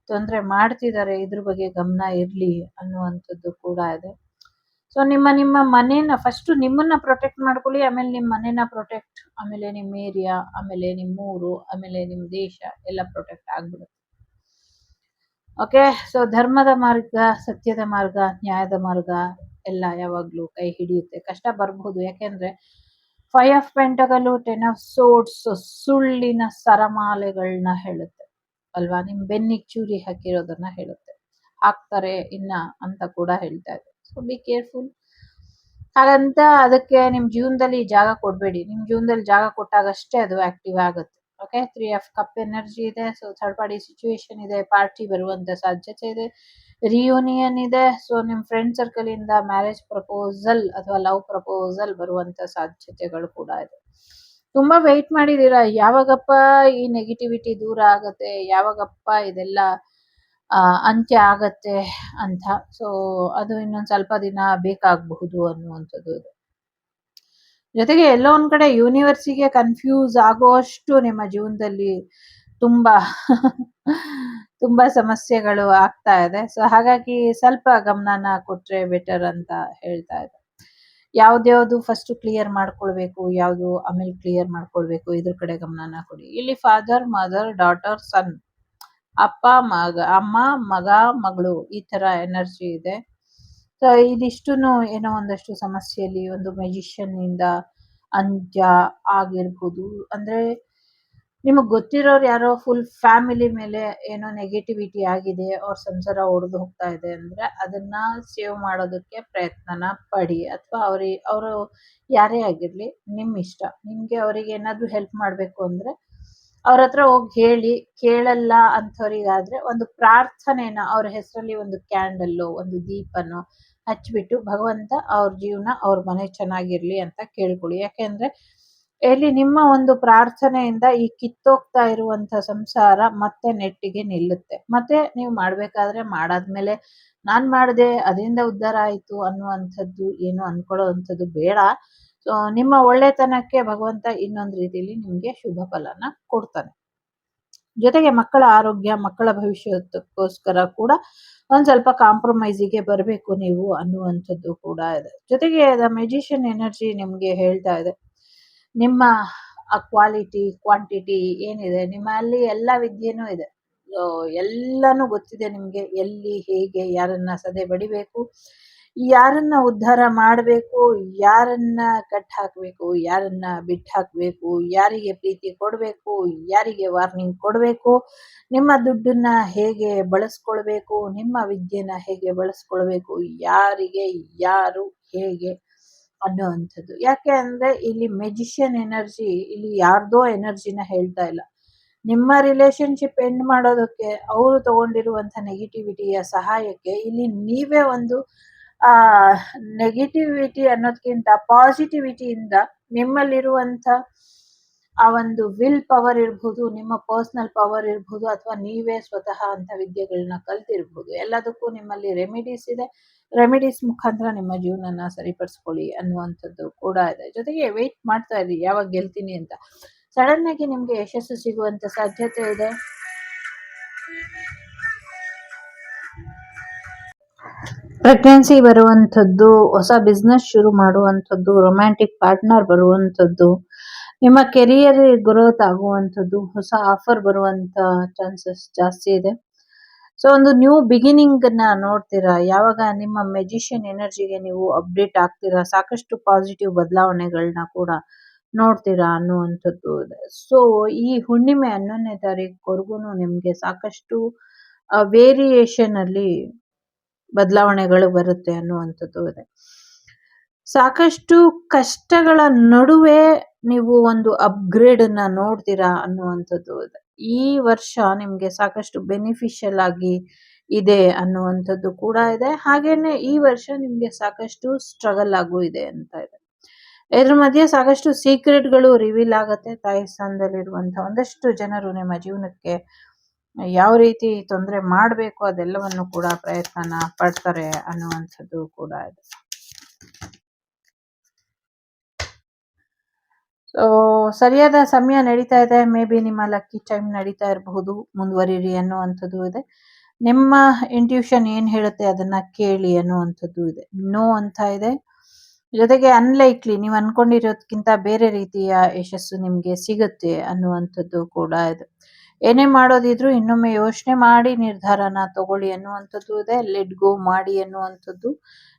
ತೊಂದರೆ ಮಾಡ್ತಿದ್ದಾರೆ, ಇದ್ರ ಬಗ್ಗೆ ಗಮನ ಇರ್ಲಿ ಅನ್ನುವಂಥದ್ದು ಕೂಡ ಇದೆ. ಸೊ ನಿಮ್ಮ ಮನೇನ ಫಸ್ಟ್ ನಿಮ್ಮನ್ನ ಪ್ರೊಟೆಕ್ಟ್ ಮಾಡ್ಕೊಳ್ಳಿ, ಆಮೇಲೆ ನಿಮ್ಮ ಮನೇನ ಪ್ರೊಟೆಕ್ಟ್, ಆಮೇಲೆ ನಿಮ್ಮ ಏರಿಯಾ, ಆಮೇಲೆ ನಿಮ್ಮ ಊರು, ಆಮೇಲೆ ನಿಮ್ಮ ದೇಶ ಎಲ್ಲ ಪ್ರೊಟೆಕ್ಟ್ ಆಗ್ಬಿಡುತ್ತೆ. ಓಕೆ, ಸೊ ಧರ್ಮದ ಮಾರ್ಗ, ಸತ್ಯದ ಮಾರ್ಗ, ನ್ಯಾಯದ ಮಾರ್ಗ ಎಲ್ಲ ಯಾವಾಗ್ಲೂ ಕೈ ಹಿಡಿಯುತ್ತೆ. ಕಷ್ಟ ಬರಬಹುದು, ಯಾಕೆಂದ್ರೆ 5 ಆಫ್ ಪೆಂಟಕಲ್, 10 ಆಫ್ ಸೋರ್ಡ್ಸ್ ಸುಳ್ಳಿನ ಸರಮಾಲೆಗಳನ್ನ ಹೇಳುತ್ತೆ ಅಲ್ವಾ. ನಿಮ್ ಬೆನ್ನಿಗೆ ಚೂರಿ ಹಾಕಿರೋದನ್ನ ಹೇಳುತ್ತೆ. ಹಾಕ್ತಾರೆ ಇನ್ನ ಅಂತ ಕೂಡ ಹೇಳ್ತಾ ಇದೆ. So be careful. ಹಾಗಂತ ಅದಕ್ಕೆ ನಿಮ್ ಜೀವನದಲ್ಲಿ ಜಾಗ ಕೊಡ್ಬೇಡಿ. ನಿಮ್ ಜೀವನದಲ್ಲಿ ಜಾಗ ಕೊಟ್ಟಾಗಷ್ಟೇ ಅದು ಆಕ್ಟಿವ್ ಆಗುತ್ತೆ. ಓಕೆ, 3 ಆಫ್ ಕಪ್ ಎನರ್ಜಿ ಇದೆ. ಸೊ ಥರ್ಡ್ ಪಾರ್ಟಿ ಸಿಚುವೇಶನ್ ಇದೆ, ಪಾರ್ಟಿ ಬರುವಂತ ಸಾಧ್ಯತೆ ಇದೆ, ರಿಯೂನಿಯನ್ ಇದೆ. ಸೊ ನಿಮ್ ಫ್ರೆಂಡ್ ಸರ್ಕಲ್ ಇಂದ ಮ್ಯಾರೇಜ್ ಪ್ರಪೋಸಲ್ ಅಥವಾ ಲವ್ ಪ್ರಪೋಸಲ್ ಬರುವಂತ ಸಾಧ್ಯತೆಗಳು ಕೂಡ ಇದೆ. ತುಂಬಾ ವೆಯ್ಟ್ ಮಾಡಿದೀರಾ, ಯಾವಾಗಪ್ಪ ಈ ನೆಗೆಟಿವಿಟಿ ದೂರ ಆಗತ್ತೆ, ಯಾವಾಗಪ್ಪ ಇದೆಲ್ಲ ಅಂತ್ಯ ಆಗತ್ತೆ ಅಂತ. ಸೊ ಅದು ಇನ್ನೊಂದ್ ಸ್ವಲ್ಪ ದಿನ ಬೇಕಾಗಬಹುದು ಅನ್ನುವಂಥದ್ದು ಇದೆ. ಜೊತೆಗೆ ಎಲ್ಲೋ ಒಂದ್ ಕಡೆ ಯೂನಿವರ್ಸಿಗೆ ಕನ್ಫ್ಯೂಸ್ ಆಗುವಷ್ಟು ನಿಮ್ಮ ಜೀವನದಲ್ಲಿ ತುಂಬಾ ತುಂಬಾ ಸಮಸ್ಯೆಗಳು ಆಗ್ತಾ ಇದೆ. ಸೊ ಹಾಗಾಗಿ ಸ್ವಲ್ಪ ಗಮನನ ಕೊಟ್ರೆ ಬೆಟರ್ ಅಂತ ಹೇಳ್ತಾ ಇದೆ. ಯಾವ್ದ್ಯಾವ್ದು ಫಸ್ಟ್ ಕ್ಲಿಯರ್ ಮಾಡ್ಕೊಳ್ಬೇಕು, ಯಾವ್ದು ಆಮೇಲೆ ಕ್ಲಿಯರ್ ಮಾಡ್ಕೊಳ್ಬೇಕು, ಇದ್ರ ಕಡೆ ಗಮನನ ಕೊಡಿ. ಇಲ್ಲಿ ಫಾದರ್, ಮದರ್, ಡಾಟರ್, ಸನ್, ಅಪ್ಪ ಮಗ, ಅಮ್ಮ ಮಗ, ಮಗಳು, ಈ ತರ ಎನರ್ಜಿ ಇದೆ. ಸೊ ಇದಿಷ್ಟುನು ಏನೋ ಒಂದಷ್ಟು ಸಮಸ್ಯೆಯಲ್ಲಿ ಒಂದು ಮ್ಯಾಜಿಷಿಯನ್ ಇಂದ ಅಂತ್ಯ ಆಗಿರ್ಬೋದು. ಅಂದ್ರೆ ನಿಮಗ್ ಗೊತ್ತಿರೋರು ಯಾರೋ ಫುಲ್ ಫ್ಯಾಮಿಲಿ ಮೇಲೆ ಏನೋ ನೆಗೆಟಿವಿಟಿ ಆಗಿದೆ, ಅವ್ರ ಸಂಸಾರ ಒಡೆದು ಹೋಗ್ತಾ ಇದೆ ಅಂದ್ರೆ ಅದನ್ನ ಸೇವ್ ಮಾಡೋದಕ್ಕೆ ಪ್ರಯತ್ನನ ಪಡಿ. ಅಥವಾ ಅವರು ಯಾರೇ ಆಗಿರ್ಲಿ ನಿಮ್ ಇಷ್ಟ. ನಿಮ್ಗೆ ಅವರಿಗೆ ಏನಾದ್ರೂ ಹೆಲ್ಪ್ ಮಾಡ್ಬೇಕು ಅಂದ್ರೆ ಅವ್ರ ಹತ್ರ ಹೋಗಿ ಹೇಳಿ. ಕೇಳಲ್ಲ ಅಂಥವ್ರಿಗಾದ್ರೆ ಒಂದು ಪ್ರಾರ್ಥನೆನ ಅವ್ರ ಹೆಸರಲ್ಲಿ ಒಂದು ಕ್ಯಾಂಡಲ್ಲು, ಒಂದು ದೀಪನೋ ಹಚ್ಬಿಟ್ಟು ಭಗವಂತ ಅವ್ರ ಜೀವನ, ಅವ್ರ ಮನೆ ಚೆನ್ನಾಗಿರ್ಲಿ ಅಂತ ಕೇಳ್ಕೊಳ್ಳಿ. ಯಾಕೆಂದ್ರೆ ಇಲ್ಲಿ ನಿಮ್ಮ ಒಂದು ಪ್ರಾರ್ಥನೆಯಿಂದ ಈ ಕಿತ್ತೋಗ್ತಾ ಇರುವಂತ ಸಂಸಾರ ಮತ್ತೆ ನೆಟ್ಟಿಗೆ ನಿಲ್ಲುತ್ತೆ. ಮತ್ತೆ ನೀವು ಮಾಡ್ಬೇಕಾದ್ರೆ ಮಾಡಾದ್ಮೇಲೆ ನಾನ್ ಮಾಡ್ದೆ ಅದರಿಂದ ಉದ್ಧಾರ ಆಯ್ತು ಅನ್ನುವಂಥದ್ದು ಏನು ಅನ್ಕೊಳ್ಳೋವಂಥದ್ದು ಬೇಡ. ಸೊ ನಿಮ್ಮ ಒಳ್ಳೆತನಕ್ಕೆ ಭಗವಂತ ಇನ್ನೊಂದ್ ರೀತಿಯಲ್ಲಿ ನಿಮ್ಗೆ ಶುಭ ಫಲನ ಕೊಡ್ತಾನೆ. ಜೊತೆಗೆ ಮಕ್ಕಳ ಆರೋಗ್ಯ, ಮಕ್ಕಳ ಭವಿಷ್ಯಕ್ಕೋಸ್ಕರ ಕೂಡ ಒಂದ್ ಸ್ವಲ್ಪ ಕಾಂಪ್ರಮೈಸಿಗೆ ಬರಬೇಕು ನೀವು ಅನ್ನುವಂಥದ್ದು ಕೂಡ ಇದೆ. ಜೊತೆಗೆ ದ ಮೆಜಿಷಿಯನ್ ಎನರ್ಜಿ ನಿಮ್ಗೆ ಹೇಳ್ತಾ ಇದೆ, ನಿಮ್ಮ ಆ ಕ್ವಾಲಿಟಿ, ಕ್ವಾಂಟಿಟಿ ಏನಿದೆ ನಿಮ್ಮಲ್ಲಿ ಎಲ್ಲ ವಿದ್ಯೆನೂ ಇದೆ. ಎಲ್ಲಾನು ಗೊತ್ತಿದೆ ನಿಮ್ಗೆ. ಎಲ್ಲಿ, ಹೇಗೆ, ಯಾರನ್ನ ಸದೆ ಬಡಿಬೇಕು, ಯಾರನ್ನ ಉದ್ಧಾರ ಮಾಡಬೇಕು, ಯಾರನ್ನ ಕಟ್ ಹಾಕ್ಬೇಕು, ಯಾರನ್ನ ಬಿಟ್ಟು ಹಾಕ್ಬೇಕು, ಯಾರಿಗೆ ಪ್ರೀತಿ ಕೊಡ್ಬೇಕು, ಯಾರಿಗೆ ವಾರ್ನಿಂಗ್ ಕೊಡ್ಬೇಕು, ನಿಮ್ಮ ದುಡ್ಡನ್ನ ಹೇಗೆ ಬಳಸ್ಕೊಳ್ಬೇಕು, ನಿಮ್ಮ ವಿದ್ಯೆನ ಹೇಗೆ ಬಳಸ್ಕೊಳ್ಬೇಕು, ಯಾರಿಗೆ ಯಾರು ಹೇಗೆ ಅನ್ನುವಂಥದ್ದು. ಯಾಕೆ ಅಂದ್ರೆ ಇಲ್ಲಿ ಮೆಜಿಷಿಯನ್ ಎನರ್ಜಿ ಇಲ್ಲಿ ಯಾರ್ದೋ ಎನರ್ಜಿನ ಹೇಳ್ತಾ ಇಲ್ಲ. ನಿಮ್ಮ ರಿಲೇಶನ್ಶಿಪ್ ಎಂಡ್ ಮಾಡೋದಕ್ಕೆ ಅವರು ತಗೊಂಡಿರುವಂತ ನೆಗೆಟಿವಿಟಿಯ ಸಹಾಯಕ್ಕೆ ಇಲ್ಲಿ ನೀವೇ ಒಂದು ಆ ನೆಗೆಟಿವಿಟಿ ಅನ್ನೋದಕ್ಕಿಂತ ಪಾಸಿಟಿವಿಟಿಯಿಂದ ನಿಮ್ಮಲ್ಲಿರುವಂತ ಆ ಒಂದು ವಿಲ್ ಪವರ್ ಇರ್ಬೋದು, ನಿಮ್ಮ ಪರ್ಸನಲ್ ಪವರ್ ಇರ್ಬೋದು, ಅಥವಾ ನೀವೇ ಸ್ವತಃ ಅಂತ ವಿದ್ಯೆಗಳನ್ನ ಕಲ್ತಿರ್ಬೋದು. ಎಲ್ಲದಕ್ಕೂ ನಿಮ್ಮಲ್ಲಿ ರೆಮಿಡೀಸ್ ಇದೆ. ರೆಮಿಡೀಸ್ ಮುಖಾಂತರ ನಿಮ್ಮ ಜೀವನನ ಸರಿಪಡಿಸ್ಕೊಳ್ಳಿ ಅನ್ನುವಂಥದ್ದು ಕೂಡ ಇದೆ. ಜೊತೆಗೆ ವೆಯ್ಟ್ ಮಾಡ್ತಾ ಇರಿ ಯಾವಾಗ ಗೆಲ್ತೀನಿ ಅಂತ. ಸಡನ್ ಆಗಿ ನಿಮ್ಗೆ ಯಶಸ್ಸು ಸಿಗುವಂತ ಸಾಧ್ಯತೆ ಇದೆ. ಪ್ರೆಗ್ನೆನ್ಸಿ ಬರುವಂಥದ್ದು, ಹೊಸ ಬಿಸ್ನೆಸ್ ಶುರು ಮಾಡುವಂಥದ್ದು, ರೊಮ್ಯಾಂಟಿಕ್ ಪಾರ್ಟ್ನರ್ ಬರುವಂಥದ್ದು, ನಿಮ್ಮ ಕೆರಿಯರ್ ಗ್ರೋತ್ ಆಗುವಂಥದ್ದು, ಹೊಸ ಆಫರ್ ಬರುವಂತ ಚಾನ್ಸಸ್ ಜಾಸ್ತಿ ಇದೆ. ಸೊ ಒಂದು ನ್ಯೂ ಬಿಗಿನಿಂಗ್ ನ ನೋಡ್ತೀರಾ. ಯಾವಾಗ ನಿಮ್ಮ ಮೆಜಿಷಿಯನ್ ಎನರ್ಜಿಗೆ ನೀವು ಅಪ್ಡೇಟ್ ಆಗ್ತೀರಾ, ಸಾಕಷ್ಟು ಪಾಸಿಟಿವ್ ಬದಲಾವಣೆಗಳನ್ನ ಕೂಡ ನೋಡ್ತೀರಾ ಅನ್ನುವಂಥದ್ದು ಇದೆ. ಸೊ ಈ ಹುಣ್ಣಿಮೆ 11ನೇ ತಾರೀಕುವರೆಗೂ ನಿಮ್ಗೆ ಸಾಕಷ್ಟು ವೇರಿಯೇಷನ್ ಅಲ್ಲಿ ಬದಲಾವಣೆಗಳು ಬರುತ್ತೆ ಅನ್ನುವಂಥದ್ದು ಇದೆ. ಸಾಕಷ್ಟು ಕಷ್ಟಗಳ ನಡುವೆ ನೀವು ಒಂದು ಅಪ್ಗ್ರೇಡ್ ಅನ್ನ ನೋಡ್ತೀರಾ ಅನ್ನುವಂಥದ್ದು ಇದೆ. ಈ ವರ್ಷ ನಿಮ್ಗೆ ಸಾಕಷ್ಟು ಬೆನಿಫಿಷಿಯಲ್ ಆಗಿ ಇದೆ ಅನ್ನುವಂಥದ್ದು ಕೂಡ ಇದೆ. ಹಾಗೇನೆ ಈ ವರ್ಷ ನಿಮ್ಗೆ ಸಾಕಷ್ಟು ಸ್ಟ್ರಗಲ್ ಆಗು ಇದೆ ಅಂತ ಇದೆ. ಇದ್ರ ಮಧ್ಯೆ ಸಾಕಷ್ಟು ಸೀಕ್ರೆಟ್ಗಳು ರಿವೀಲ್ ಆಗತ್ತೆ. ತಾಯಿ ಸ್ಥಾನದಲ್ಲಿರುವಂತಹ ಒಂದಷ್ಟು ಜನರು ನಿಮ್ಮ ಜೀವನಕ್ಕೆ ಯಾವ ರೀತಿ ತೊಂದರೆ ಮಾಡಬೇಕು ಅದೆಲ್ಲವನ್ನು ಕೂಡ ಪ್ರಯತ್ನನ ಪಡ್ತಾರೆ ಅನ್ನುವಂಥದ್ದು ಕೂಡ ಇದೆ. ಸೊ ಸರಿಯಾದ ಸಮಯ ನಡೀತಾ ಇದೆ. ಮೇ ಬಿ ನಿಮ್ಮ ಲಕ್ಕಿ ಟೈಮ್ ನಡೀತಾ ಇರಬಹುದು. ಮುಂದುವರಿರಿ ಅನ್ನುವಂಥದ್ದು ಇದೆ. ನಿಮ್ಮ ಇಂಟ್ಯೂಷನ್ ಏನ್ ಹೇಳುತ್ತೆ ಅದನ್ನ ಕೇಳಿ ಅನ್ನುವಂಥದ್ದು ಇದೆ. ನೋ ಅಂತ ಇದೆ. ಜೊತೆಗೆ ಅನ್ಲೈಕ್ಲಿ ನೀವು ಅನ್ಕೊಂಡಿರೋದಕ್ಕಿಂತ ಬೇರೆ ರೀತಿಯ ಯಶಸ್ಸು ನಿಮ್ಗೆ ಸಿಗುತ್ತೆ ಅನ್ನುವಂಥದ್ದು ಕೂಡ ಇದೆ. ಏನೇ ಮಾಡೋದಿದ್ರು ಇನ್ನೊಮ್ಮೆ ಯೋಚನೆ ಮಾಡಿ ನಿರ್ಧಾರನ ತಗೊಳ್ಳಿ ಅನ್ನುವಂಥದ್ದು ಇದೆ. ಲೆಟ್ ಗೋ ಮಾಡಿ ಅನ್ನುವಂಥದ್ದು.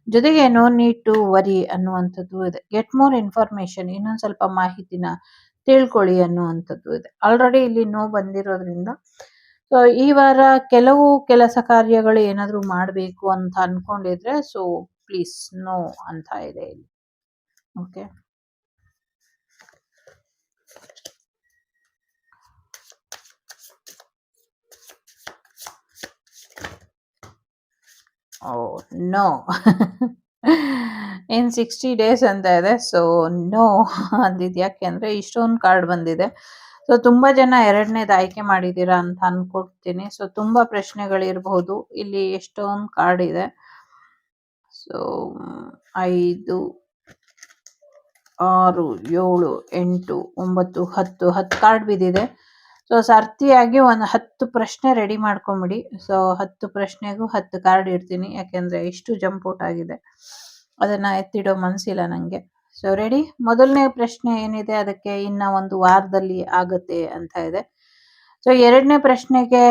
ಜೊತೆಗೆ ನೋ ನೀಡ್ ಟು ವರಿ ಅನ್ನುವಂಥದ್ದು ಇದೆ. ಗೆಟ್ ಮೋರ್ ಇನ್ಫಾರ್ಮೇಶನ್, ಇನ್ನೊಂದ್ ಸ್ವಲ್ಪ ಮಾಹಿತಿನ ತಿಳ್ಕೊಳ್ಳಿ ಅನ್ನುವಂಥದ್ದು ಇದೆ. ಆಲ್ರೆಡಿ ಇಲ್ಲಿ ನೋ ಬಂದಿರೋದ್ರಿಂದ ಸೊ ಈ ವಾರ ಕೆಲವು ಕೆಲಸ ಕಾರ್ಯಗಳು ಏನಾದ್ರು ಮಾಡಬೇಕು ಅಂತ ಅನ್ಕೊಂಡಿದ್ರೆ ಸೊ ಪ್ಲೀಸ್ ನೋ ಅಂತ ಇದೆ ಇಲ್ಲಿ. ಓಕೆ, ಓ ನೋ ಇನ್ 60 days ಅಂತ ಇದೆ. ಸೊ ನೋ ಅಂದಿದ್ ಯಾಕೆ ಅಂದ್ರೆ ಇಷ್ಟೊಂದು ಕಾರ್ಡ್ ಬಂದಿದೆ. ಸೊ ತುಂಬಾ ಜನ ಎರಡನೇದು ಆಯ್ಕೆ ಮಾಡಿದೀರಾ ಅಂತ ಅನ್ಕೊಡ್ತೀನಿ. ಸೊ ತುಂಬಾ ಪ್ರಶ್ನೆಗಳಿರಬಹುದು. ಇಲ್ಲಿ ಎಷ್ಟೊಂದು ಕಾರ್ಡ್ ಇದೆ. ಸೊ 5, 6, 7, 8, 9, 10 ಕಾರ್ಡ್ ಬಿದ್ದಿದೆ. ಸೊ ಸರ್ತಿಯಾಗಿ ಒಂದು 10 ಪ್ರಶ್ನೆ ರೆಡಿ ಮಾಡ್ಕೊಂಬಿಡಿ. ಸೊ 10 ಪ್ರಶ್ನೆಗೂ 10 ಕಾರ್ಡ್ ಇಡ್ತೀನಿ. ಯಾಕೆಂದ್ರೆ ಇಷ್ಟು ಜಂಪ್ ಔಟ್ ಆಗಿದೆ, ಅದನ್ನ ಎತ್ತಿಡೋ ಮನ್ಸಿಲ್ಲ ನಂಗೆ. So ready. ಮೊದಲನೇ ಪ್ರಶ್ನೆ ಏನಿದೆ ಅದಕ್ಕೆ ಇನ್ನ ಒಂದು ವಾರದಲ್ಲಿ ಆಗುತ್ತೆ ಅಂತ ಇದೆ. ಸೊ ಎರಡನೇ ಪ್ರಶ್ನೆಗೆ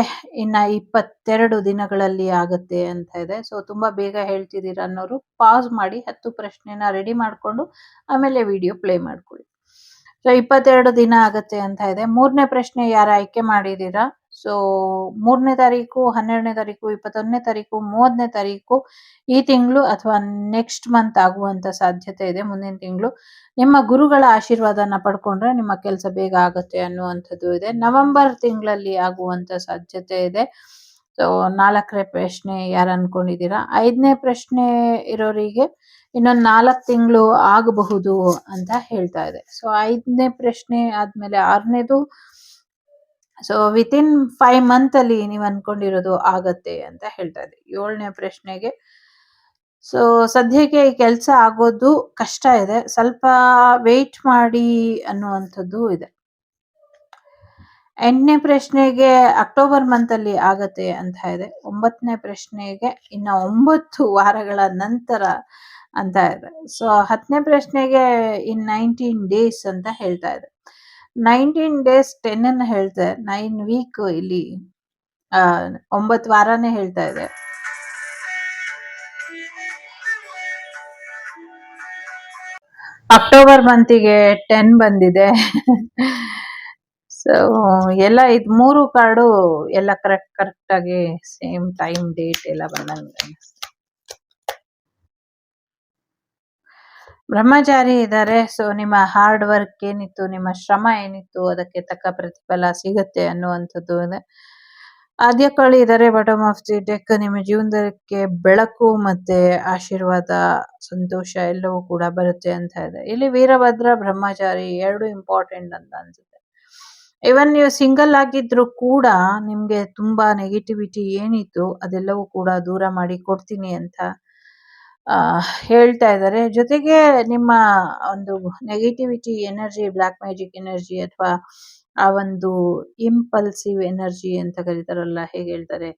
ಇನ್ನ 22 ದಿನಗಳಲ್ಲಿ ಆಗುತ್ತೆ ಅಂತ ಇದೆ. ಸೊ ತುಂಬಾ ಬೇಗ ಹೇಳ್ತಿದ್ದೀರಾ ಅನ್ನೋರು ಪಾಸ್ ಮಾಡಿ 10 ಪ್ರಶ್ನೆನ ರೆಡಿ ಮಾಡ್ಕೊಂಡು ಆಮೇಲೆ ವಿಡಿಯೋ ಪ್ಲೇ ಮಾಡ್ಕೊಳ್ಳಿ. ಸೊ 22 ದಿನ ಆಗತ್ತೆ ಅಂತ ಇದೆ. ಮೂರನೇ ಪ್ರಶ್ನೆ ಯಾರು ಆಯ್ಕೆ ಮಾಡಿದೀರಾ, ಸೊ 3ನೇ ತಾರೀಕು, 12ನೇ ತಾರೀಕು, 21ನೇ ತಾರೀಕು, 30ನೇ ತಾರೀಕು ಈ ತಿಂಗಳು ಅಥವಾ ನೆಕ್ಸ್ಟ್ ಮಂತ್ ಆಗುವಂತ ಸಾಧ್ಯತೆ ಇದೆ. ಮುಂದಿನ ತಿಂಗಳು ನಿಮ್ಮ ಗುರುಗಳ ಆಶೀರ್ವಾದನ ಪಡ್ಕೊಂಡ್ರೆ ನಿಮ್ಮ ಕೆಲಸ ಬೇಗ ಆಗುತ್ತೆ ಅನ್ನುವಂಥದ್ದು ಇದೆ. ನವೆಂಬರ್ ತಿಂಗಳಲ್ಲಿ ಆಗುವಂತ ಸಾಧ್ಯತೆ ಇದೆ. ಸೊ 4ನೇ ಪ್ರಶ್ನೆ ಯಾರು ಅನ್ಕೊಂಡಿದ್ದೀರಾ. 5ನೇ ಪ್ರಶ್ನೆ ಇರೋರಿಗೆ ಇನ್ನೊಂದು 4 ತಿಂಗಳು ಆಗಬಹುದು ಅಂತ ಹೇಳ್ತಾ ಇದೆ. ಸೊ 5ನೇ ಪ್ರಶ್ನೆ ಆದ್ಮೇಲೆ 6ನೇದು. ಸೊ ವಿತಿನ್ 5 ಮಂತ್ ಅಲ್ಲಿ ನೀವು ಅನ್ಕೊಂಡಿರೋದು ಆಗತ್ತೆ ಅಂತ ಹೇಳ್ತಾ ಇದೆ. 7ನೇ ಪ್ರಶ್ನೆಗೆ ಸೊ ಸದ್ಯಕ್ಕೆ ಈ ಕೆಲಸ ಆಗೋದು ಕಷ್ಟ ಇದೆ, ಸ್ವಲ್ಪ ವೆಯ್ಟ್ ಮಾಡಿ ಅನ್ನುವಂಥದ್ದು ಇದೆ. 8ನೇ ಪ್ರಶ್ನೆಗೆ ಅಕ್ಟೋಬರ್ ಮಂತಲ್ಲಿ ಆಗತ್ತೆ ಅಂತ ಇದೆ. 9ನೇ ಪ್ರಶ್ನೆಗೆ ಇನ್ನ 9 ವಾರಗಳ ನಂತರ ಅಂತ ಇದೆ. ಸೊ 10ನೇ ಪ್ರಶ್ನೆಗೆ ಇನ್ 19 ಡೇಸ್ ಅಂತ ಹೇಳ್ತಾ ಇದೆ. 19 ಡೇಸ್ 10 ಅನ್ನ ಹೇಳ್ತಾ 9 ವೀಕ್ ಇಲ್ಲಿ 9 ವಾರನೇ ಹೇಳ್ತಾ ಇದೆ. ಅಕ್ಟೋಬರ್ ಮಂತಿಗೆ 10 ಬಂದಿದೆ. ಸೊ ಎಲ್ಲ ಇದು 3 ಕಾರ್ಡು ಎಲ್ಲ ಕರೆಕ್ಟ್ ಆಗಿ ಸೇಮ್ ಟೈಮ್ ಡೇಟ್ ಎಲ್ಲ ಬಂದಂಗೆ. ಬ್ರಹ್ಮಚಾರಿ ಇದ್ದಾರೆ. ಸೊ ನಿಮ್ಮ ಹಾರ್ಡ್ ವರ್ಕ್ ಏನಿತ್ತು, ನಿಮ್ಮ ಶ್ರಮ ಏನಿತ್ತು, ಅದಕ್ಕೆ ತಕ್ಕ ಪ್ರತಿಫಲ ಸಿಗುತ್ತೆ ಅನ್ನುವಂಥದ್ದು ಇದೆ. ಆದ್ಯಕಳಿ ಇದ್ದಾರೆ ಬಾಟಮ್ ಆಫ್ ದಿ ಡೆಕ್. ನಿಮ್ಮ ಜೀವನಕ್ಕೆ ಬೆಳಕು ಮತ್ತೆ ಆಶೀರ್ವಾದ, ಸಂತೋಷ ಎಲ್ಲವೂ ಕೂಡ ಬರುತ್ತೆ ಅಂತ ಇದೆ. ಇಲ್ಲಿ ವೀರಭದ್ರ, ಬ್ರಹ್ಮಚಾರಿ ಎರಡು ಇಂಪಾರ್ಟೆಂಟ್ ಅಂತ ಅನ್ಸುತ್ತೆ. ಇವನ್ ನೀವು ಸಿಂಗಲ್ ಆಗಿದ್ರು ಕೂಡ ನಿಮ್ಗೆ ತುಂಬಾ ನೆಗೆಟಿವಿಟಿ ಏನಿತ್ತು ಅದೆಲ್ಲವೂ ಕೂಡ ದೂರ ಮಾಡಿ ಕೊಡ್ತೀನಿ ಅಂತ ಹೇಳ್ತಾ ಇದ್ದಾರೆ. ಜೊತೆಗೆ ನಿಮ್ಮ ಒಂದು negativity energy, black magic energy ಅಥವಾ ಆ ಒಂದು ಇಂಪಲ್ಸಿವ್ ಎನರ್ಜಿ ಅಂತ ಕರೀತಾರಲ್ಲ, ಹೇಗೆ ಹೇಳ್ತಾರೆ,